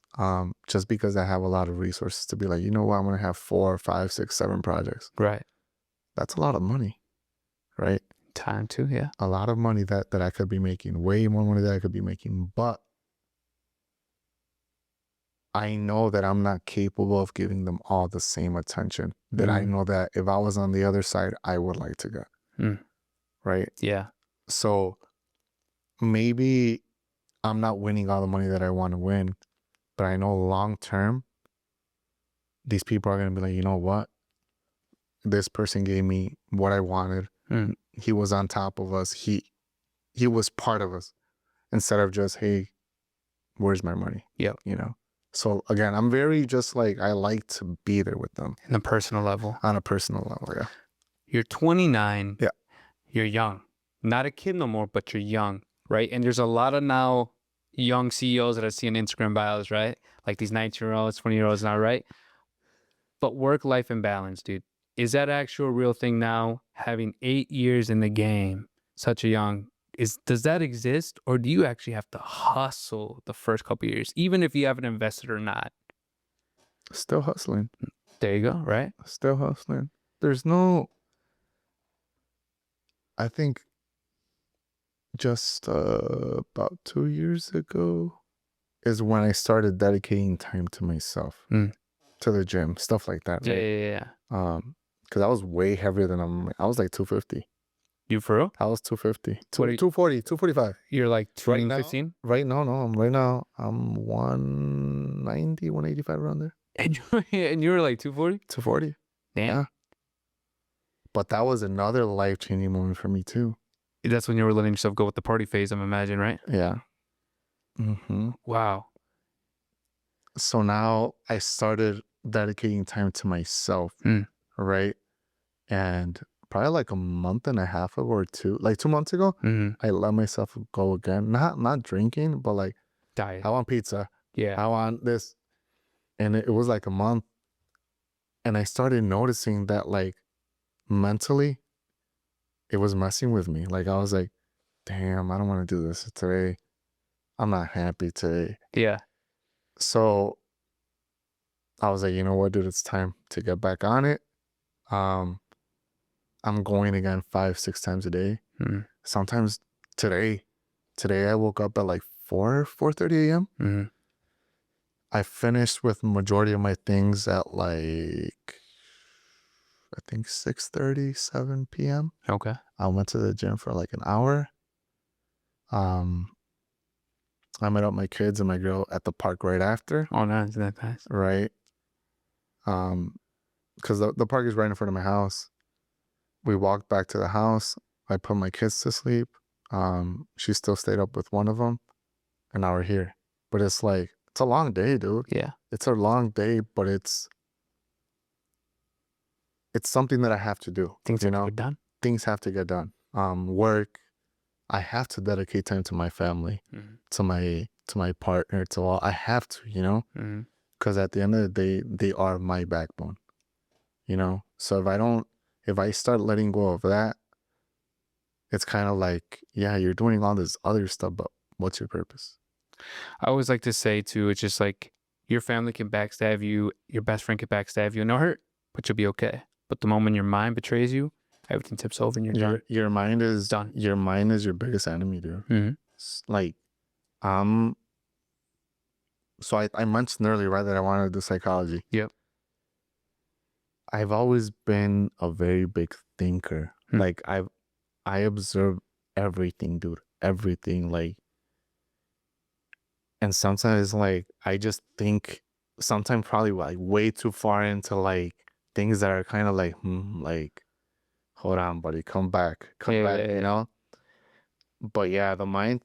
just because I have a lot of resources to be like, you know what, I'm gonna have 4, 5, 6, 7 projects. Right. That's a lot of money, right? Time too. Yeah. A lot of money that I could be making, way more money that I could be making, but I know that I'm not capable of giving them all the same attention that I know that if I was on the other side, I would like to get. Mm. Right? Yeah. So maybe I'm not winning all the money that I want to win, but I know long term, these people are going to be like, you know what? This person gave me what I wanted. Mm. He was on top of us. He was part of us, instead of just, hey, where's my money? Yep. You know? So again, I'm very just like, I like to be there with them In a personal level. on a personal level. Yeah. You're 29. Yeah. You're young. Not a kid no more, but you're young, right? And there's a lot of now young CEOs that I see on Instagram bios, right? Like these 19-year-olds, 20-year-olds now, right? But work-life imbalance, dude. Is that actual real thing now? Having 8 years in the game, such a young, does that exist? Or do you actually have to hustle the first couple of years, even if you haven't invested or not? Still hustling. There you go, right? Still hustling. There's no, I think just about 2 years ago is when I started dedicating time to myself, to the gym, stuff like that. Yeah, Right? yeah, yeah. Because I was way heavier than I was like 250. You for real? I was 250. What are you- 240, 245. You're like Right now? 215? Right now, no. Right now, I'm 190, 185 around there. And you were like 240? 240. Damn. Yeah. But that was another life-changing moment for me too. That's when you were letting yourself go with the party phase, I'm imagining, right? Yeah. Mm-hmm. Wow. So now I started dedicating time to myself, right? And probably like a month and a half ago or two, like 2 months ago, I let myself go again. Not drinking, but like, Diet. I want pizza. Yeah. I want this. And it was like a month. And I started noticing that like mentally, it was messing with me. Like I was like, damn, I don't want to do this today. I'm not happy today. Yeah. So I was like, you know what, dude, it's time to get back on it. I'm going again 5, 6 times a day. Sometimes today I woke up at like 4:30 a.m. I finished with majority of my things at like, I think 6:30, 7 p.m. Okay. I went to the gym for like an hour. I met up my kids and my girl at the park right after. Oh, nice. That's nice. Right. Because the park is right in front of my house. We walked back to the house. I put my kids to sleep. She still stayed up with one of them, and now we're here. But it's like, it's a long day, dude. Yeah. It's a long day, but it's something that I have to do. Things have to get done. Things have to get done. Work. I have to dedicate time to my family, to my partner, to all. I have to, because at the end of the day, they are my backbone. So if I start letting go of that, it's kind of like, yeah, you're doing all this other stuff, but what's your purpose? I always like to say too, it's just like your family can backstab you, your best friend can backstab you, no hurt, but you'll be okay. But the moment your mind betrays you, everything tips over and you're done. Your mind is done. Your mind is your biggest enemy, dude. Like, so I mentioned earlier, right, that I wanted to do psychology. Yep. I've always been a very big thinker. Like I observe everything, dude. Everything, like, and sometimes like I just think sometimes probably like way too far into like things that are kind of like, like, hold on, buddy, come back, Yeah. But yeah, the mind,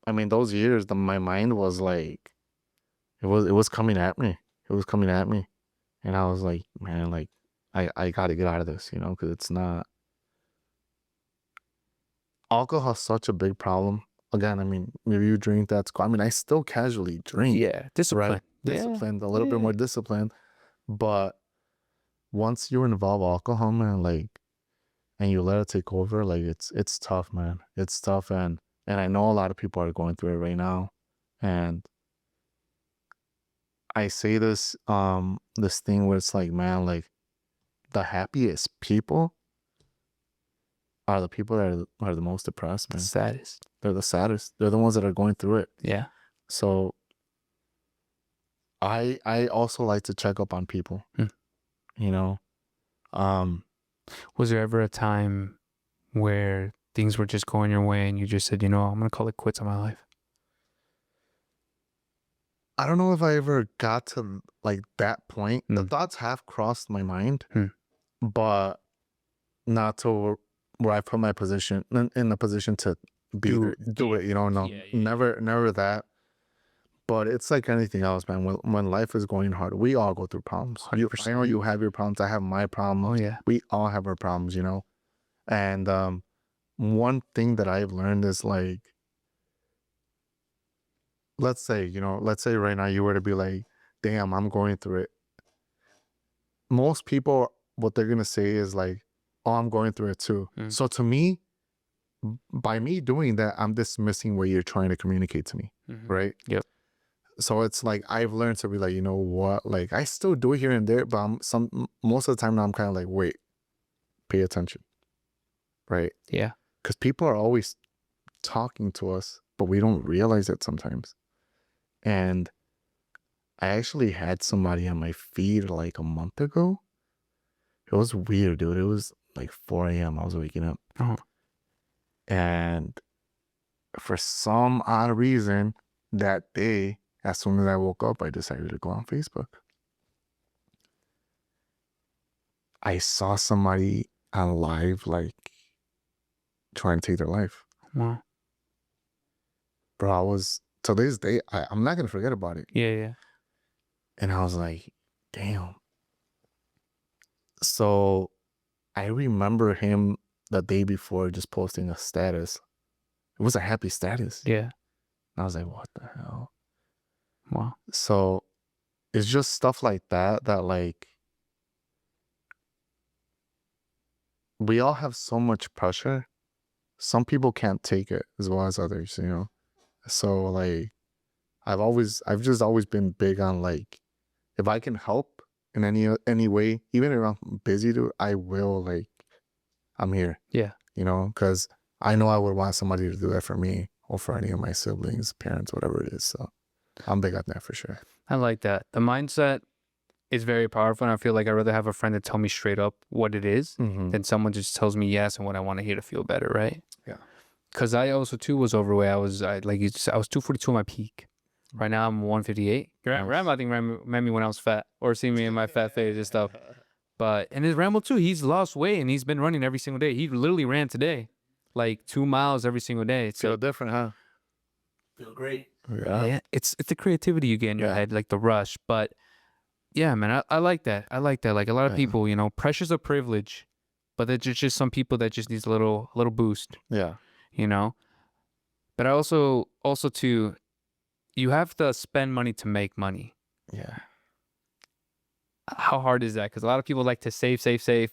I mean, those years, my mind was like, it was coming at me. It was coming at me. And I was like, man, like, I got to get out of this, because it's not. Alcohol's such a big problem. Again, I mean, maybe you drink, that's cool. I mean, I still casually drink. Yeah. Discipline. Right? Disciplined, a little bit more disciplined. But once you involve alcohol, man, like, and you let it take over, like it's tough, man. It's tough, and I know a lot of people are going through it right now. And I say this thing where it's like, man, like the happiest people are the people that are the most depressed, man. Saddest. They're the saddest. They're the ones that are going through it. Yeah. So I also like to check up on people. You know, was there ever a time where things were just going your way and you just said, I'm gonna call it quits on my life? I don't know if I ever got to like that point. The thoughts have crossed my mind, but not to where I put my position in the position to do it. No, never that. But it's like anything else, man. When life is going hard, we all go through problems. I know you have your problems. I have my problems. Oh yeah. We all have our problems, And one thing that I've learned is like, let's say right now you were to be like, damn, I'm going through it. Most people, what they're gonna say is like, oh, I'm going through it too. So to me, by me doing that, I'm dismissing what you're trying to communicate to me, right? Yep. So it's like I've learned to be like, you know what? Like I still do it here and there, but most of the time now I'm kind of like, wait, pay attention, right? Yeah. Because people are always talking to us, but we don't realize it sometimes. And I actually had somebody on my feed like a month ago. It was weird, dude. It was like 4 a.m. I was waking up. And for some odd reason, that day, as soon as I woke up, I decided to go on Facebook. I saw somebody on live, like, trying to take their life. Wow. Bro, to this day, I'm not going to forget about it. Yeah. And I was like, damn. So I remember him the day before just posting a status. It was a happy status. Yeah. And I was like, what the hell? Wow. So it's just stuff like that like, we all have so much pressure. Some people can't take it as well as others, So like, I've just always been big on like, if I can help in any way, even if I'm busy, dude, I will, like, I'm here. Yeah. Because I know I would want somebody to do that for me or for any of my siblings, parents, whatever it is. So I'm big on that for sure. I like that. The mindset is very powerful, and I feel like I'd rather have a friend that tell me straight up what it is than someone just tells me yes and what I want to hear to feel better, right? Yeah. Because I also too was overweight. I was 242 on my peak. Right now I'm 158. Ram, I think met me when I was fat, or see me in my fat phase and stuff. And his Rambo too, he's lost weight and he's been running every single day. He literally ran today, like 2 miles every single day. It's feel different, huh? Feel great. Yeah. It's the creativity you get in your head, like the rush. But yeah, man, I like that. I like that. Like a lot of people, pressure's a privilege, but there's just some people that just needs a little boost. Yeah. But I also too, you have to spend money to make money. Yeah. How hard is that? Because a lot of people like to save,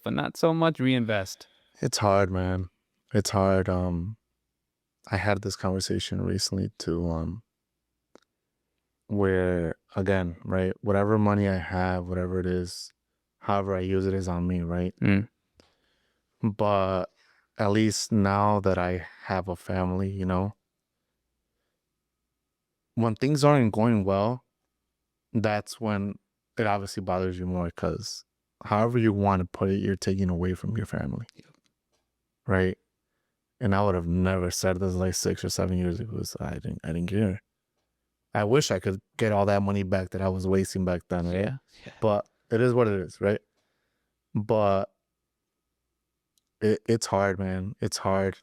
but not so much reinvest. It's hard, man. It's hard. I had this conversation recently too, where again, right, whatever money I have, whatever it is, however I use it is on me, right? But at least now that I have a family, when things aren't going well, that's when it obviously bothers you more, because however you want to put it, you're taking away from your family. Right? And I would have never said this like 6 or 7 years ago. So I didn't care. I wish I could get all that money back that I was wasting back then, right? Yeah. But it is what it is, right? But it's hard, man. It's hard.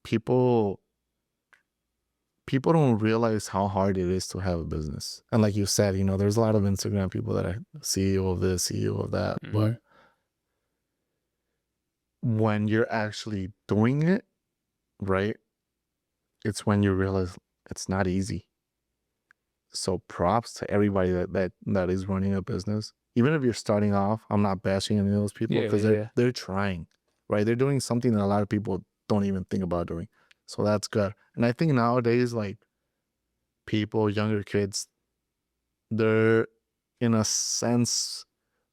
People don't realize how hard it is to have a business. And like you said, there's a lot of Instagram people that are CEO of this, CEO of that. But when you're actually doing it, right, it's when you realize it's not easy. So props to everybody that is running a business. Even if you're starting off, I'm not bashing any of those people, because they're trying. right? They're doing something that a lot of people don't even think about doing. So that's good. And I think nowadays, like people, younger kids, they're in a sense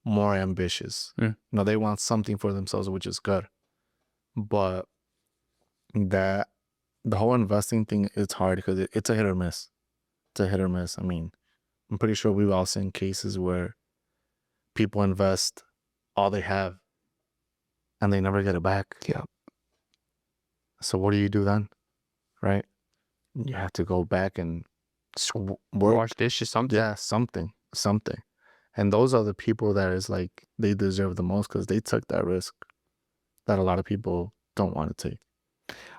more ambitious. Mm. You know, they want something for themselves, which is good. But that the whole investing thing, it's hard because it's a hit or miss. It's a hit or miss. I mean, I'm pretty sure we've all seen cases where people invest all they have and they never get it back. Yeah. So what do you do then? Right? You have to go back and work. Wash dishes, something. Yeah, something. And those are the people that is like, they deserve the most because they took that risk that a lot of people don't want to take.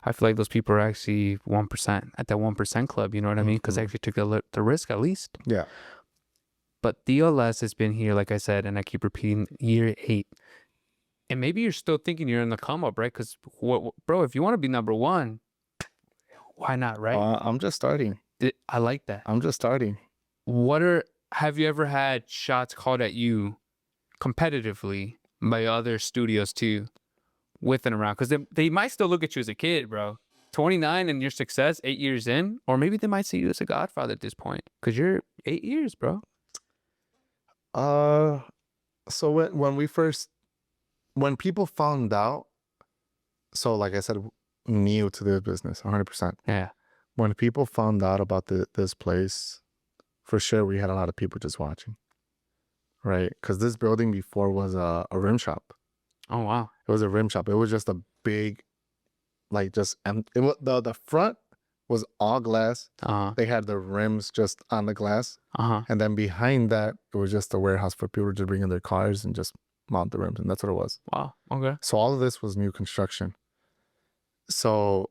I feel like those people are actually 1% at that 1% club. You know what I mean? Because they actually took the risk at least. Yeah. But DLS has been here, like I said, and I keep repeating, year 8. And maybe you're still thinking you're in the come up, right? Because, bro, if you want to be number 1, why not, right? I'm just starting. I like that. I'm just starting. Have you ever had shots called at you competitively by other studios too, with and around? Because they might still look at you as a kid, bro. 29 and your success 8 years in, or maybe they might see you as a godfather at this point because you're 8 years, bro. So when people found out, so like I said, new to the business, 100%. Yeah. When people found out about this place, for sure we had a lot of people just watching, right? Because this building before was a rim shop. Oh wow. It was a rim shop. It was just a big, like just it was the front was all glass. They had the rims just on the glass, and then behind that it was just a warehouse for people to bring in their cars and just mount the rims, and that's what it was. Wow. Okay. So all of this was new construction. So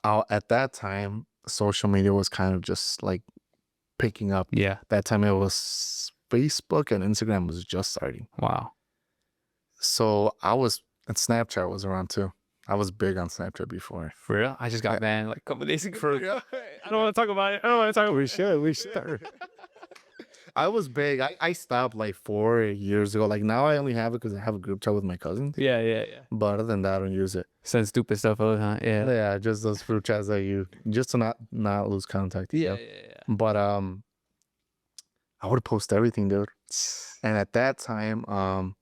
at that time, social media was kind of just like picking up. Yeah. That time it was Facebook and Instagram was just starting. Wow. So and Snapchat was around too. I was big on Snapchat before. For real? I just got banned like a couple days ago. I don't want to talk about it. We should. I was big. I stopped like 4 years ago. Like now I only have it because I have a group chat with my cousins. Yeah. But other than that, I don't use it. Send stupid stuff out, huh? Yeah. Yeah, just those group chats that just to not lose contact. Yeah. But I would post everything, dude. And at that time,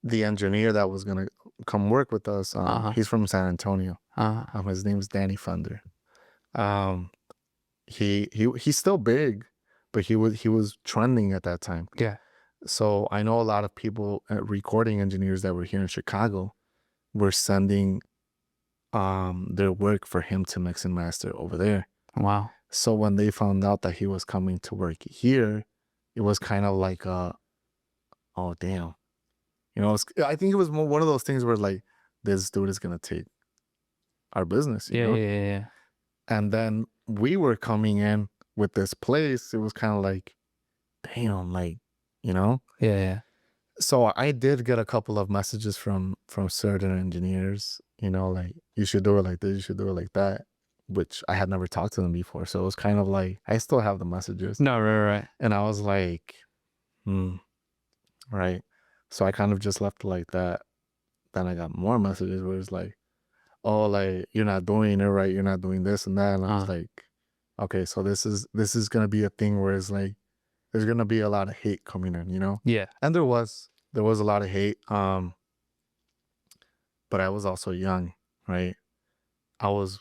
the engineer that was gonna come work with us, he's from San Antonio. His name's Danny Thunder. He's still big, but he was trending at that time. Yeah. So I know a lot of people, recording engineers that were here in Chicago, were sending their work for him to mix and master over there. Wow. So when they found out that he was coming to work here, it was kind of like oh damn, you know. I think it was one of those things where like this dude is gonna take our business. You know? Yeah. And then we were coming in with this place. It was kind of like, damn, like, you know. Yeah. So I did get a couple of messages from certain engineers, you know, like, you should do it like this, you should do it like that, which I had never talked to them before. So it was kind of like, I still have the messages. No, right. And I was like, right. So I kind of just left it like that. Then I got more messages where it's like, oh, like, you're not doing it right, you're not doing this and that. And I was like, okay, so this is gonna be a thing where it's like, there's gonna be a lot of hate coming in, you know? Yeah. And there was a lot of hate. But I was also young, right? I was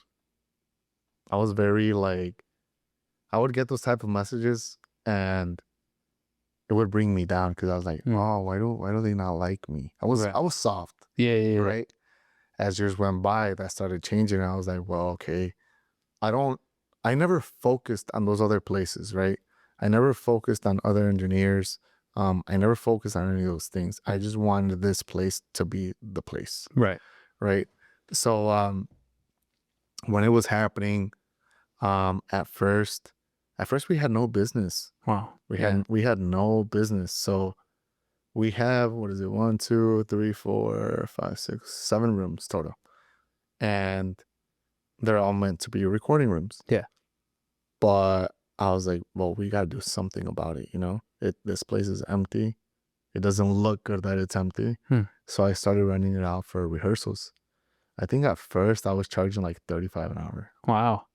very like, I would get those type of messages and it would bring me down because I was like, oh, why do they not like me? I was soft. Yeah. Right. As years went by, that started changing. I was like, well, okay. I never focused on those other places, right? I never focused on other engineers. I never focused on any of those things. I just wanted this place to be the place. Right. So when it was happening, at first we had no business. Wow. We had no business. So we have, 1, 2, 3, 4, 5, 6, 7 rooms total. And they're all meant to be recording rooms. Yeah. But I was like, well, we got to do something about it, you know? This place is empty. It doesn't look good that it's empty. So I started running it out for rehearsals. I think at first I was charging like 35 an hour, Wow.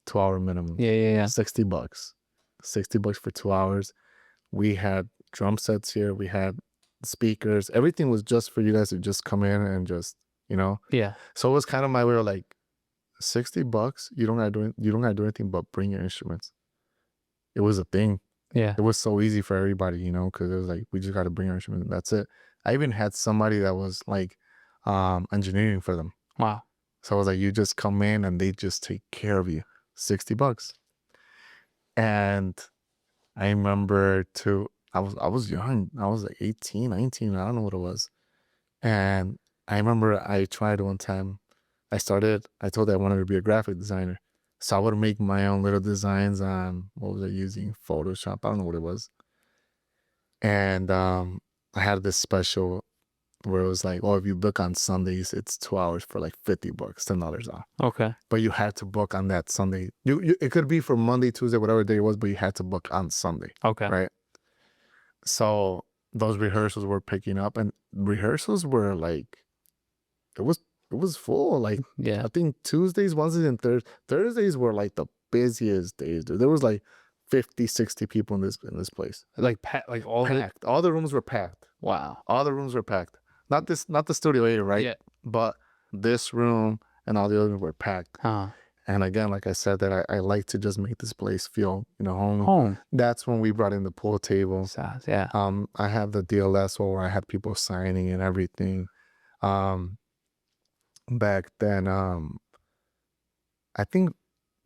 2-hour minimum, Yeah. $60, $60 for 2 hours. We had drum sets here. We had speakers. Everything was just for you guys to just come in and just, Yeah. So it was kind of my way of like, $60. You don't gotta do anything but bring your instruments. It was a thing. Yeah. It was so easy for everybody, because it was like we just got to bring our instruments. And that's it. I even had somebody that was like engineering for them. Wow. So I was like, you just come in and they just take care of you. $60. And I remember too, I was young. I was like 18, 19, I don't know what it was. And I remember I tried one time. I told I wanted to be a graphic designer. So I would make my own little designs on, what was I using? Photoshop. I don't know what it was. And I had this special where it was like, oh, if you book on Sundays, it's 2 hours for like $50, $10 off. Okay. But you had to book on that Sunday. It could be for Monday, Tuesday, whatever day it was, but you had to book on Sunday. Okay. Right. So those rehearsals were picking up, and rehearsals were like, it was full. Like, Yeah. I think Tuesdays, Wednesdays, and Thursdays were like the busiest days, dude. There was like 50, 60 people in this place. Like like all of it. Packed. All the rooms were packed. Wow. All the rooms were packed. Not the studio area, right? Yeah. But this room and all the others were packed. Huh. And again, like I said, that I like to just make this place feel, home. Home. That's when we brought in the pool table. Sounds, yeah. I have the DLS where I had people signing and everything. Back then, I think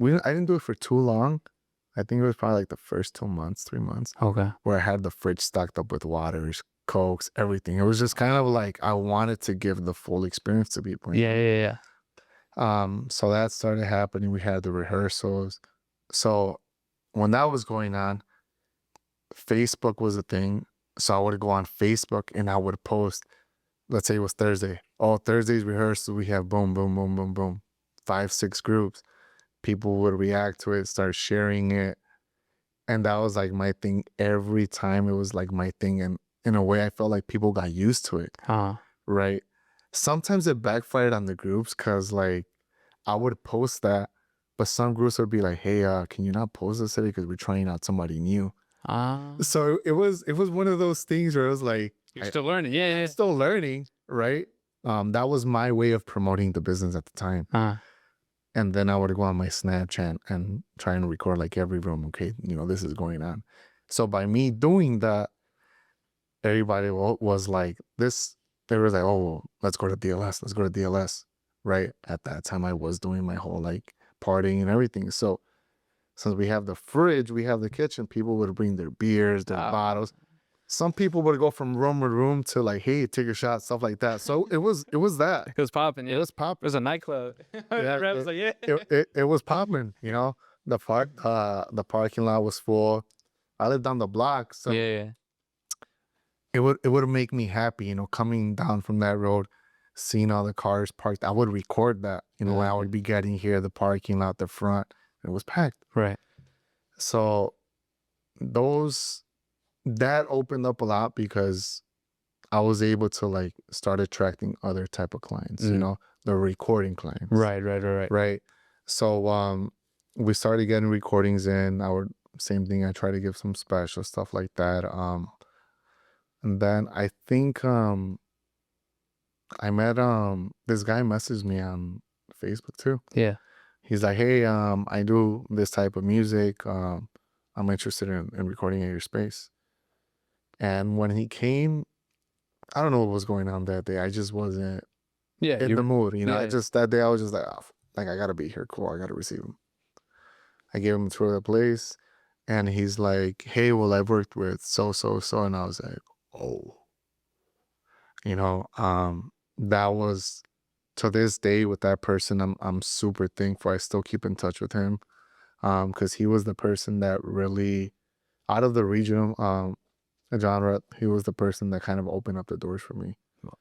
I didn't do it for too long. I think it was probably like the first 2 months, 3 months, Okay. where I had the fridge stocked up with waters, Cokes, everything. It was just kind of like I wanted to give the full experience to people. Yeah. So that started happening. We had the rehearsals. So when that was going on, Facebook was a thing. So I would go on Facebook and I would post, let's say it was Thursday. Oh, Thursday's rehearsal, we have boom, boom, boom, boom, boom. 5, 6 groups. People would react to it, start sharing it. And that was like my thing every time. It was like my thing. And in a way, I felt like people got used to it. Huh. Right. Sometimes it backfired on the groups because like I would post that, but some groups would be like, hey, can you not post this today because we're trying out somebody new. So it was one of those things where it was like, you're still learning. Yeah. I'm still learning, right? That was my way of promoting the business at the time. And then I would go on my Snapchat and try and record like every room. Okay, this is going on. So by me doing that, everybody was like this. They were like, oh, well, let's go to DLS. Let's go to DLS. Right. At that time, I was doing my whole like partying and everything. So since we have the fridge, we have the kitchen, people would bring their beers, their bottles. Some people would go from room to room to like, hey, take a shot, stuff like that. So it was that. It was popping. Yeah. It was popping. It was a nightclub. Yeah, it was popping. The parking lot was full. I lived down the block, so yeah. it would make me happy. Coming down from that road, seeing all the cars parked. I would record that. When I would be getting here, the parking lot, the front, it was packed. Right. So that opened up a lot because I was able to like start attracting other type of clients, the recording clients. Right. So we started getting recordings in. Same thing, I try to give some special stuff like that. And then I think I met this guy messaged me on Facebook too. Yeah. He's like, hey, I do this type of music. I'm interested in recording at your space. And when he came, I don't know what was going on that day. I just wasn't in the mood, that day I was just like, oh, like I gotta be here. Cool, I gotta receive him. I gave him a tour of the place, and he's like, hey, well, I've worked with so, and I was like, oh. That was, to this day with that person, I'm super thankful. I still keep in touch with him. Because he was the person that really, out of the regional genre, he was the person that kind of opened up the doors for me.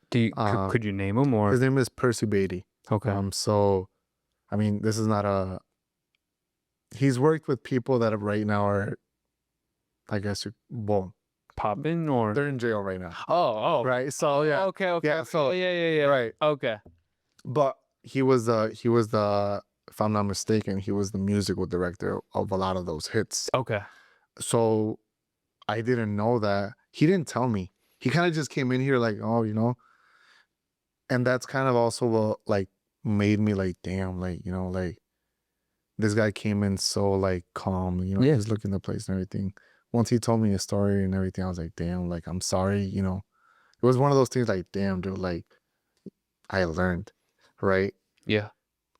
Could you name him, or his name is Percy Beatty? Okay. So, I mean, this is not he's worked with people that right now are, I guess, well, popping or? They're in jail right now. Oh. Right. So yeah. Okay. Yeah. So yeah. right. Okay. But he was the if I'm not mistaken, he was the musical director of a lot of those hits. Okay. So I didn't know that. He didn't tell me. He kind of just came in here like, oh, and that's kind of also what like made me like, damn, like, like this guy came in so like calm, Yeah. he's looking the place and everything. Once he told me his story and everything, I was like, damn, like I'm sorry, It was one of those things like, damn, dude, like I learned, right? Yeah.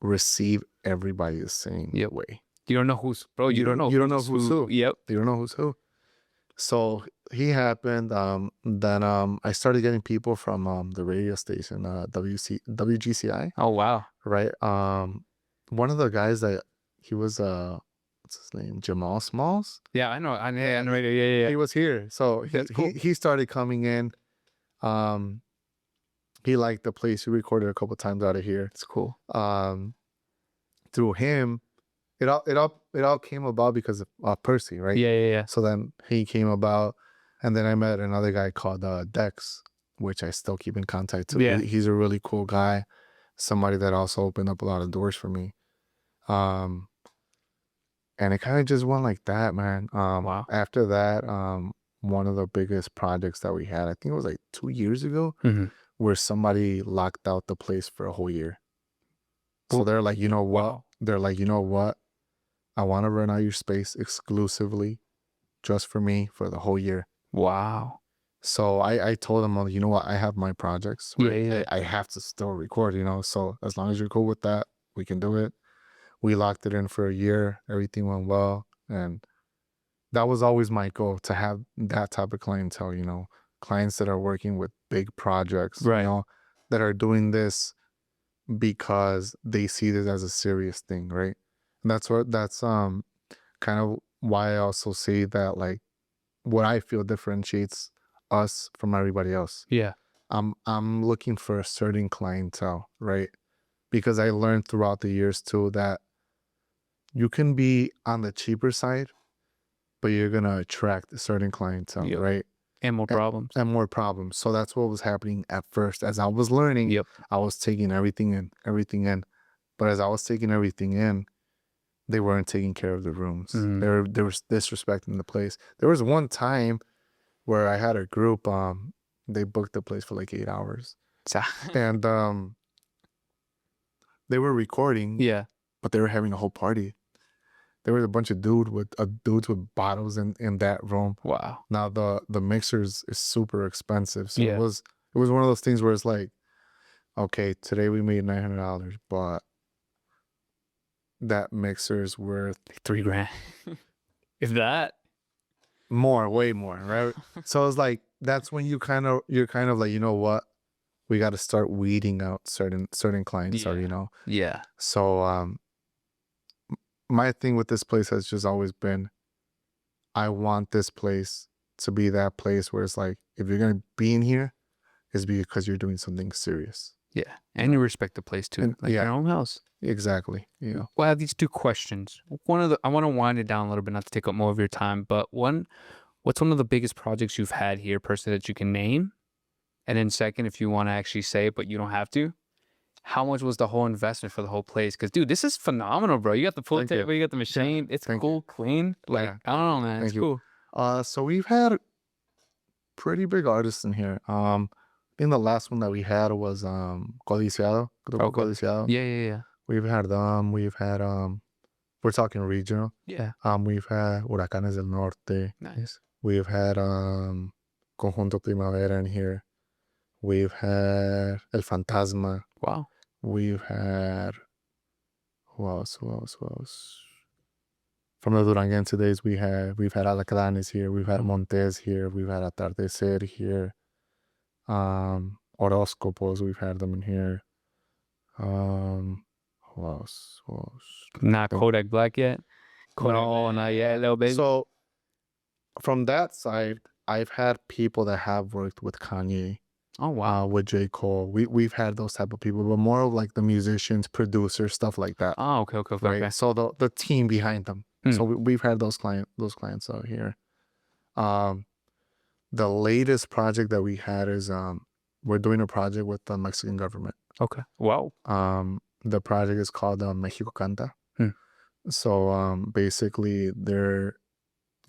Receive everybody the same Yep. way. You don't know who's, bro. You don't know. You don't know who's who. Yep. You don't know who's who. So he happened. Then I started getting people from the radio station, WGCI, Oh wow. right? One of the guys that he was what's his name? Jamal Smalls. Yeah, I know. I know. Yeah. He was here. So That's cool. he started coming in. He liked the place. He recorded a couple times out of here. It's cool. Through him, it all came about because of Percy, right? Yeah. So then he came about, and then I met another guy called Dex, which I still keep in contact to. Yeah. He's a really cool guy, somebody that also opened up a lot of doors for me. And it kind of just went like that, man. Wow. After that, one of the biggest projects that we had, I think it was like 2 years ago, where somebody locked out the place for a whole year. So they're like, you know what? Wow. They're like, you know what? I want to rent out your space exclusively just for me for the whole year. Wow. So I told them, you know what? I have my projects. Yeah. I have to still record, So as long as you're cool with that, we can do it. We locked it in for a year. Everything went well. And that was always my goal, to have that type of clientele, clients that are working with big projects, Right. that are doing this because they see this as a serious thing, right? And that's kind of why I also say that, like, what I feel differentiates us from everybody else. Yeah. I'm looking for a certain clientele, right? Because I learned throughout the years too that you can be on the cheaper side, but you're gonna attract a certain clientele, Yep. right? And more problems. And more problems. So that's what was happening at first. As I was learning, Yep. I was taking everything in. But as I was taking everything in, they weren't taking care of the rooms. They were disrespecting the place. There was one time where I had a group, they booked the place for like 8 hours. And they were recording, Yeah. but they were having a whole party. There was a bunch of dudes with bottles in that room. Wow. Now the mixers is super expensive. So Yeah. it was one of those things where it's like, okay, today we made $900, but that mixer's worth $3,000. If that. more, way more, right? So it's like, that's when you're kind of like, you know what? We got to start weeding out certain clients, or Yeah. So my thing with this place has just always been, I want this place to be that place where it's like, if you're gonna be in here, it's because you're doing something serious. Yeah. And you respect the place too. And, like yeah. your own house. Exactly. Well, I have these two questions. I want to wind it down a little bit, not to take up more of your time, but what's one of the biggest projects you've had here personally that you can name? And then second, if you want to actually say it, but you don't have to, how much was the whole investment for the whole place? Because, dude, this is phenomenal, bro. You got the pool table, you got the machine. It's cool, clean. Like, Yeah. I don't know, man. It's cool. So we've had pretty big artists in here. I think the last one that we had was Codiciado. Grupo Okay. Codiciado. Yeah. We've had them. We've had we're talking regional. Yeah. We've had Huracanes del Norte. Nice. We've had Conjunto Primavera in here. We've had El Fantasma. Wow. We've had who else? From the Duranguense days, we've had Alacranes here. We've had Montes here. We've had Atardecer here. Horóscopos, we've had them in here. Who else? Not Kodak Black yet? No, not yet, little baby. So from that side, I've had people that have worked with Kanye. Oh wow. With J. Cole. We've had those type of people, but more of like the musicians, producers, stuff like that. Oh, okay. Right. So the team behind them. So we've had those clients out here. The latest project that we had is we're doing a project with the Mexican government. Okay. Wow. The project is called Mexico Canta. Hmm. So basically they're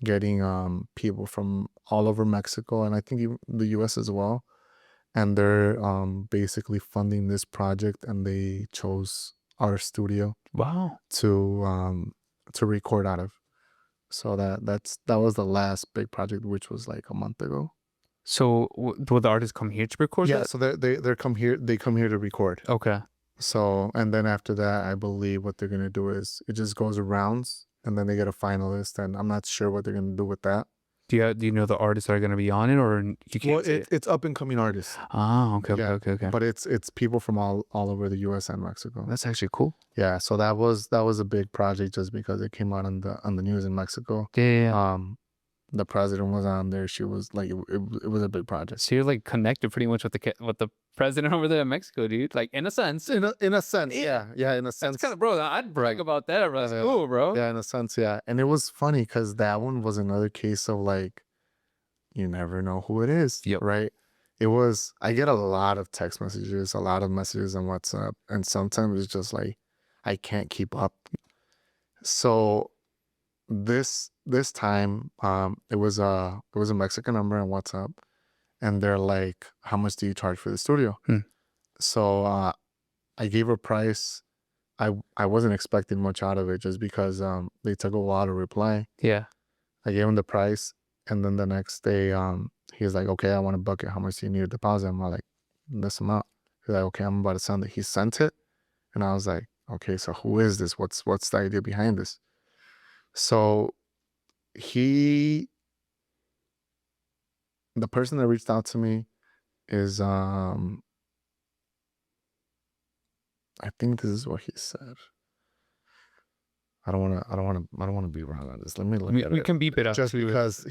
getting people from all over Mexico and I think even the US as well. And they're basically funding this project and they chose our studio Wow. to record out of. So that was the last big project, which was like a month ago. So will the artists come here to record Yeah, that? so they come here to record. Okay. So and then after that, I believe what they're gonna do is it just goes around and then they get a finalist, and I'm not sure what they're gonna do with that. Do you know the artists that are gonna be on it, or you can't Well, say it? it's up and coming artists. Ah, okay, Yeah, okay. but it's people from all over the U.S. and Mexico. That's actually cool. Yeah, so that was a big project just because it came out on the news in Mexico. Yeah. The president was on there. She was like, it was a big project. So you're like connected pretty much with the president over there in Mexico, dude. Like in a sense. In a sense, yeah, in a sense. That's kind of, bro. I'd brag about that. Bro. That's cool, bro. Yeah, in a sense, yeah. And it was funny because that one was another case of like, you never know who it is, right? It was. I get a lot of text messages, a lot of messages on WhatsApp, and sometimes it's just like, I can't keep up. So this time, it was a Mexican number on WhatsApp, and they're like, "How much do you charge for the studio?" So I gave a price. I wasn't expecting much out of it just because they took a while to reply. Yeah. I gave him the price, and then the next day he's like, "Okay, I want a bucket. How much do you need a deposit?" I'm like, "This amount." He's like, "Okay, I'm about to send it." He sent it, and I was like, "Okay, so who is this? What's the idea behind this?" So the person that reached out to me is I think this is what he said. I don't want to be wrong on this. Let me look at it. We can beep it up just too. because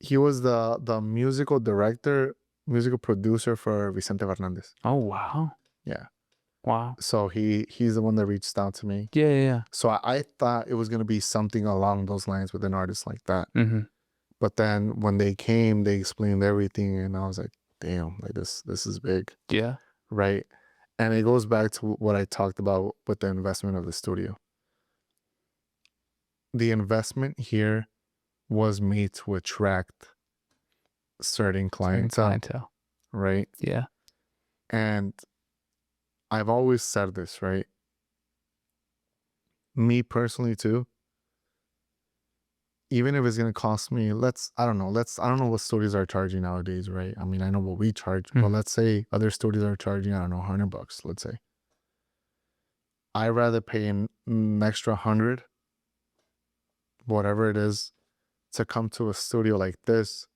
he was the musical director, musical producer for Vicente Fernandez. Oh wow. Yeah. Wow. So he's the one that reached out to me. Yeah. So I thought it was gonna be something along those lines with an artist like that. Mm-hmm. But then when they came, they explained everything, and I was like, damn, like this is big. Yeah. Right. And it goes back to what I talked about with the investment of the studio. The investment here was made to attract certain clientele. Right? Yeah. And I've always said this, right? Me personally too. Even if it's gonna cost me, I don't know what studios are charging nowadays, right? I mean, I know what we charge, but let's say other studios are charging, I don't know, $100, let's say. I'd rather pay an extra 100, whatever it is, to come to a studio like this.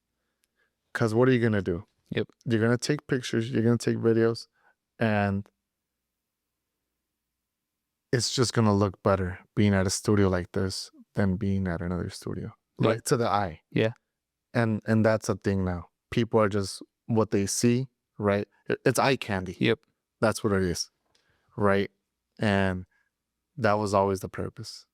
Because what are you gonna do? Yep. You're gonna take pictures, you're gonna take videos, and it's just gonna look better being at a studio like this than being at another studio, like to the eye. Yeah. And that's a thing now. People are just what they see, right? It's eye candy. Yep. That's what it is, right? And that was always the purpose.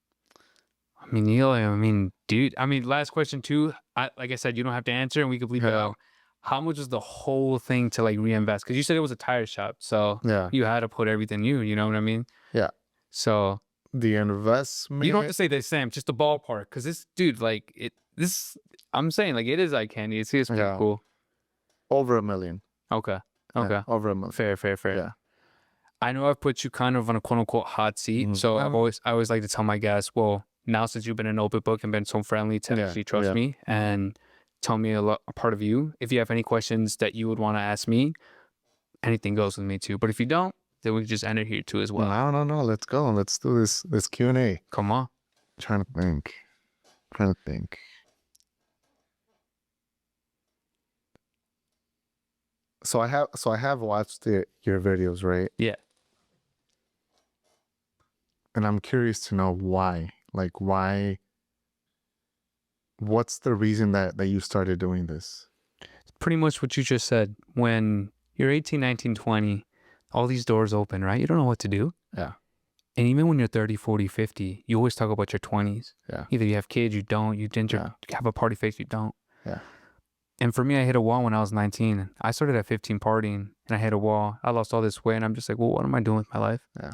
I mean, dude. I mean, last question too. Like I said, you don't have to answer, and we could leave it out. How much was the whole thing to like reinvest? Because you said it was a tire shop, so you had to put everything new. You know what I mean? Yeah. So the investment. You don't have to say the same, just the ballpark. Because this dude, like I'm saying, like it is eye candy. It's pretty cool. Over $1 million. Okay. Yeah, over $1 million. Fair. Yeah. I know I've put you kind of on a quote unquote hot seat. So I always like to tell my guests, well, now since you've been an open book and been so friendly to actually trust me and tell me a part of you, if you have any questions that you would want to ask me, anything goes with me too. But if you don't, then we can just end it here too as well. No. Let's go. Let's do this Q&A. Come on. I'm trying to think. So I have watched your videos, right? Yeah. And I'm curious to know why. Like why? What's the reason that you started doing this? It's pretty much what you just said. When you're 18, 19, 20, all these doors open, right? You don't know what to do. Yeah. And even when you're 30, 40, 50, you always talk about your 20s. Yeah. Either you have kids, you don't. You didn't have a party face, you don't. Yeah. And for me, I hit a wall when I was 19. I started at 15 partying, and I hit a wall. I lost all this weight, and I'm just like, well, what am I doing with my life? Yeah.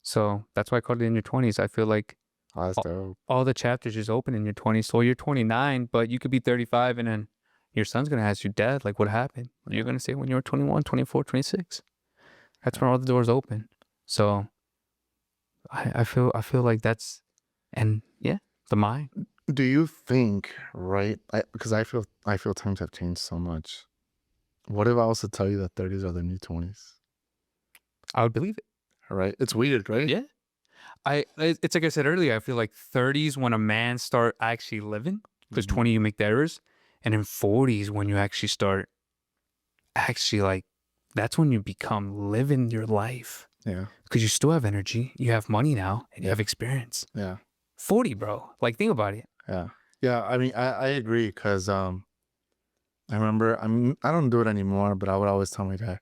So that's why I called it in your 20s. I feel like Oh, that's dope. all the chapters just open in your 20s. So you're 29, but you could be 35, and then your son's going to ask you, Dad, like, what happened? You're going to say when you were 21, 24, 26. That's when all the doors open. So I feel like that's, and yeah, the mind. Do you think, right? Because I feel times have changed so much. What if I was to tell you that 30s are the new 20s? I would believe it. Right? It's weird, right? Yeah. It's like I said earlier, I feel like 30s when a man start actually living, because 20 you make the errors, and in 40s when you actually start actually like, that's when you become living your life. Yeah. Because you still have energy, you have money now, and you have experience. Yeah. 40, bro. Like, think about it. Yeah. Yeah. I mean, I agree because I remember I don't do it anymore, but I would always tell my dad,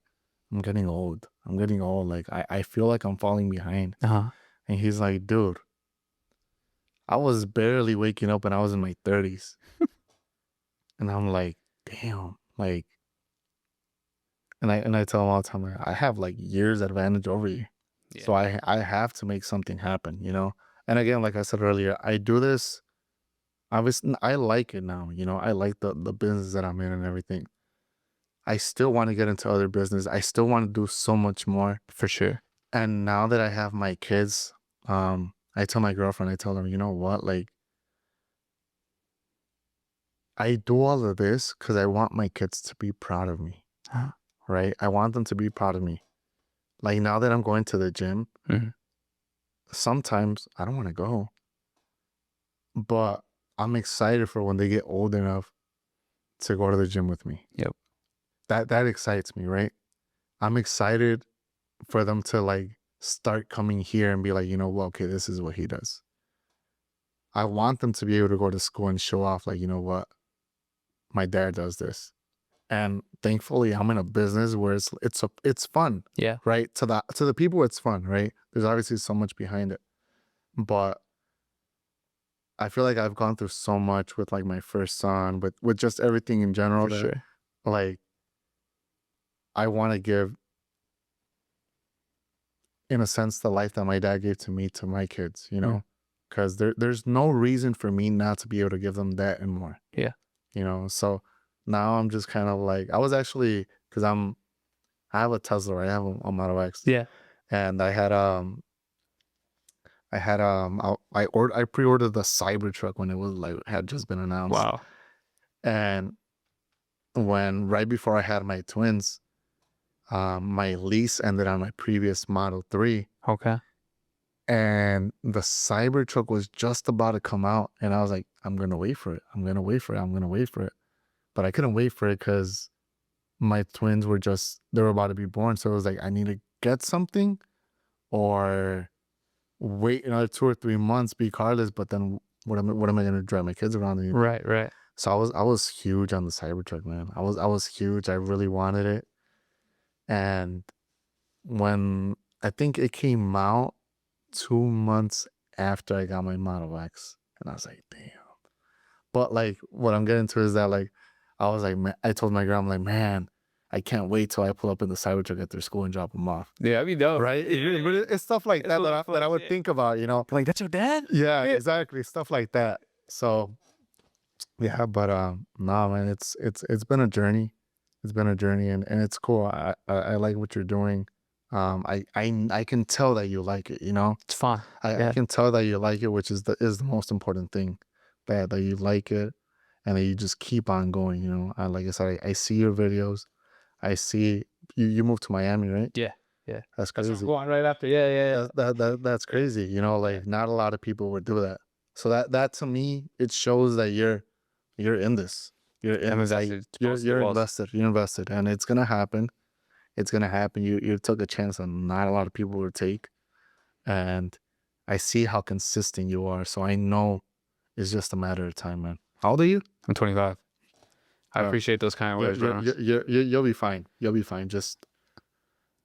I'm getting old. I'm getting old. Like I feel like I'm falling behind. Uh-huh. And he's like, dude, I was barely waking up when I was in my 30s. And I'm like, damn. Like, and I tell him all the time, like, I have like years advantage over you. Yeah. So I have to make something happen, you know? And again, like I said earlier, I do this. Obviously, I like it now, you know? I like the business that I'm in and everything. I still want to get into other business. I still want to do so much more. For sure. And now that I have my kids, I tell my girlfriend, I tell her, you know what? Like, I do all of this because I want my kids to be proud of me, Huh? right? I want them to be proud of me. Like now that I'm going to the gym, Mhm. sometimes I don't want to go, but I'm excited for when they get old enough to go to the gym with me. Yep. That excites me, right? I'm excited for them to like start coming here and be like, you know, well, okay, this is what he does. I want them to be able to go to school and show off, like, you know what, my dad does this. And thankfully, I'm in a business where it's fun. Yeah. Right? To the people, it's fun, right? There's obviously so much behind it, but I feel like I've gone through so much with like my first son, with just everything in general. For That, sure. like, I want to give, in a sense, the life that my dad gave to me to my kids. You know, because there's no reason for me not to be able to give them that and more. Yeah. You know, so now I'm just kind of like, I was actually, because I have a Tesla, right? I have a Model X. Yeah. And I I pre-ordered the Cybertruck when it was like had just been announced. Wow. And when right before I had my twins, my lease ended on my previous Model 3, Okay. and the Cybertruck was just about to come out, and I was like, I'm gonna wait for it. I'm gonna wait for it. I'm gonna wait for it. But I couldn't wait for it because my twins were they were about to be born. So it was like I need to get something or wait another 2 or 3 months, be carless. But then what am I gonna drive my kids around in? Right. Right. So I was huge on the Cybertruck, man. I was huge. I really wanted it. And when I think it came out 2 months after I got my Model X, and I was like, damn. But like what I'm getting to is that like I was like, man, I told my girl, I'm like, man, I can't wait till I pull up in the Cybertruck at their school and drop them off. Yeah, I mean, no. Right? It's stuff like that that I would think about, you know? Like, that's your dad? Yeah, exactly. Stuff like that. So yeah, but nah, man, it's been a journey. It's been a journey, and it's cool. I like what you're doing. I can tell that you like it, you know? It's fun. I can tell that you like it, which is the most important thing. That you like it and that you just keep on going, you know. Like I said, I see your videos. I see you moved to Miami, right? Yeah. Yeah. That's That's crazy. going right after. Yeah. Yeah. Yeah. That's crazy. You know, like not a lot of people would do that. So that to me, it shows that you're in this. You're in this. Like, you're invested. You're invested, and it's gonna happen. It's gonna happen. You took a chance that not a lot of people would take, and I see how consistent you are. So I know it's just a matter of time, man. How old are you? I'm 25. I appreciate those kind of words, bro. You'll be fine. You'll be fine. Just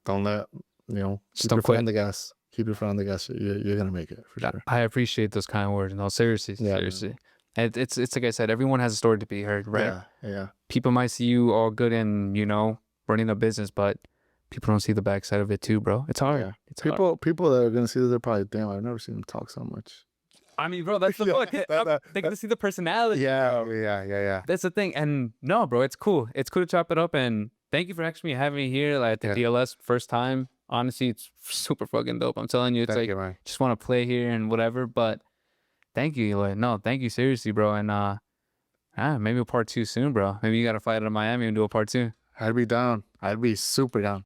don't let, keep your foot on the gas. Keep your foot on the gas. You're going to make it for sure. I appreciate those kind of words. No, seriously. Yeah, Seriously. It's like I said, everyone has a story to be heard, right? Yeah, yeah. People might see you all good and running a business, but people don't see the backside of it too, bro. It's hard. Yeah. It's hard. People that are gonna see this, they're probably, damn, I've never seen him talk so much. I mean, bro, that's the Yeah, fuck. They're gonna see the personality. Yeah, bro. yeah. That's the thing. And no, bro, it's cool. It's cool to chop it up. And thank you for actually having me here, like at the Yeah. DLS first time. Honestly, it's super fucking dope. I'm telling you, it's Thank like you, man. just want to play here and whatever. But thank you, like no, thank you seriously, bro. And maybe a part 2 soon, bro. Maybe you gotta fly out of Miami and do a part 2. I'd be down. I'd be super down.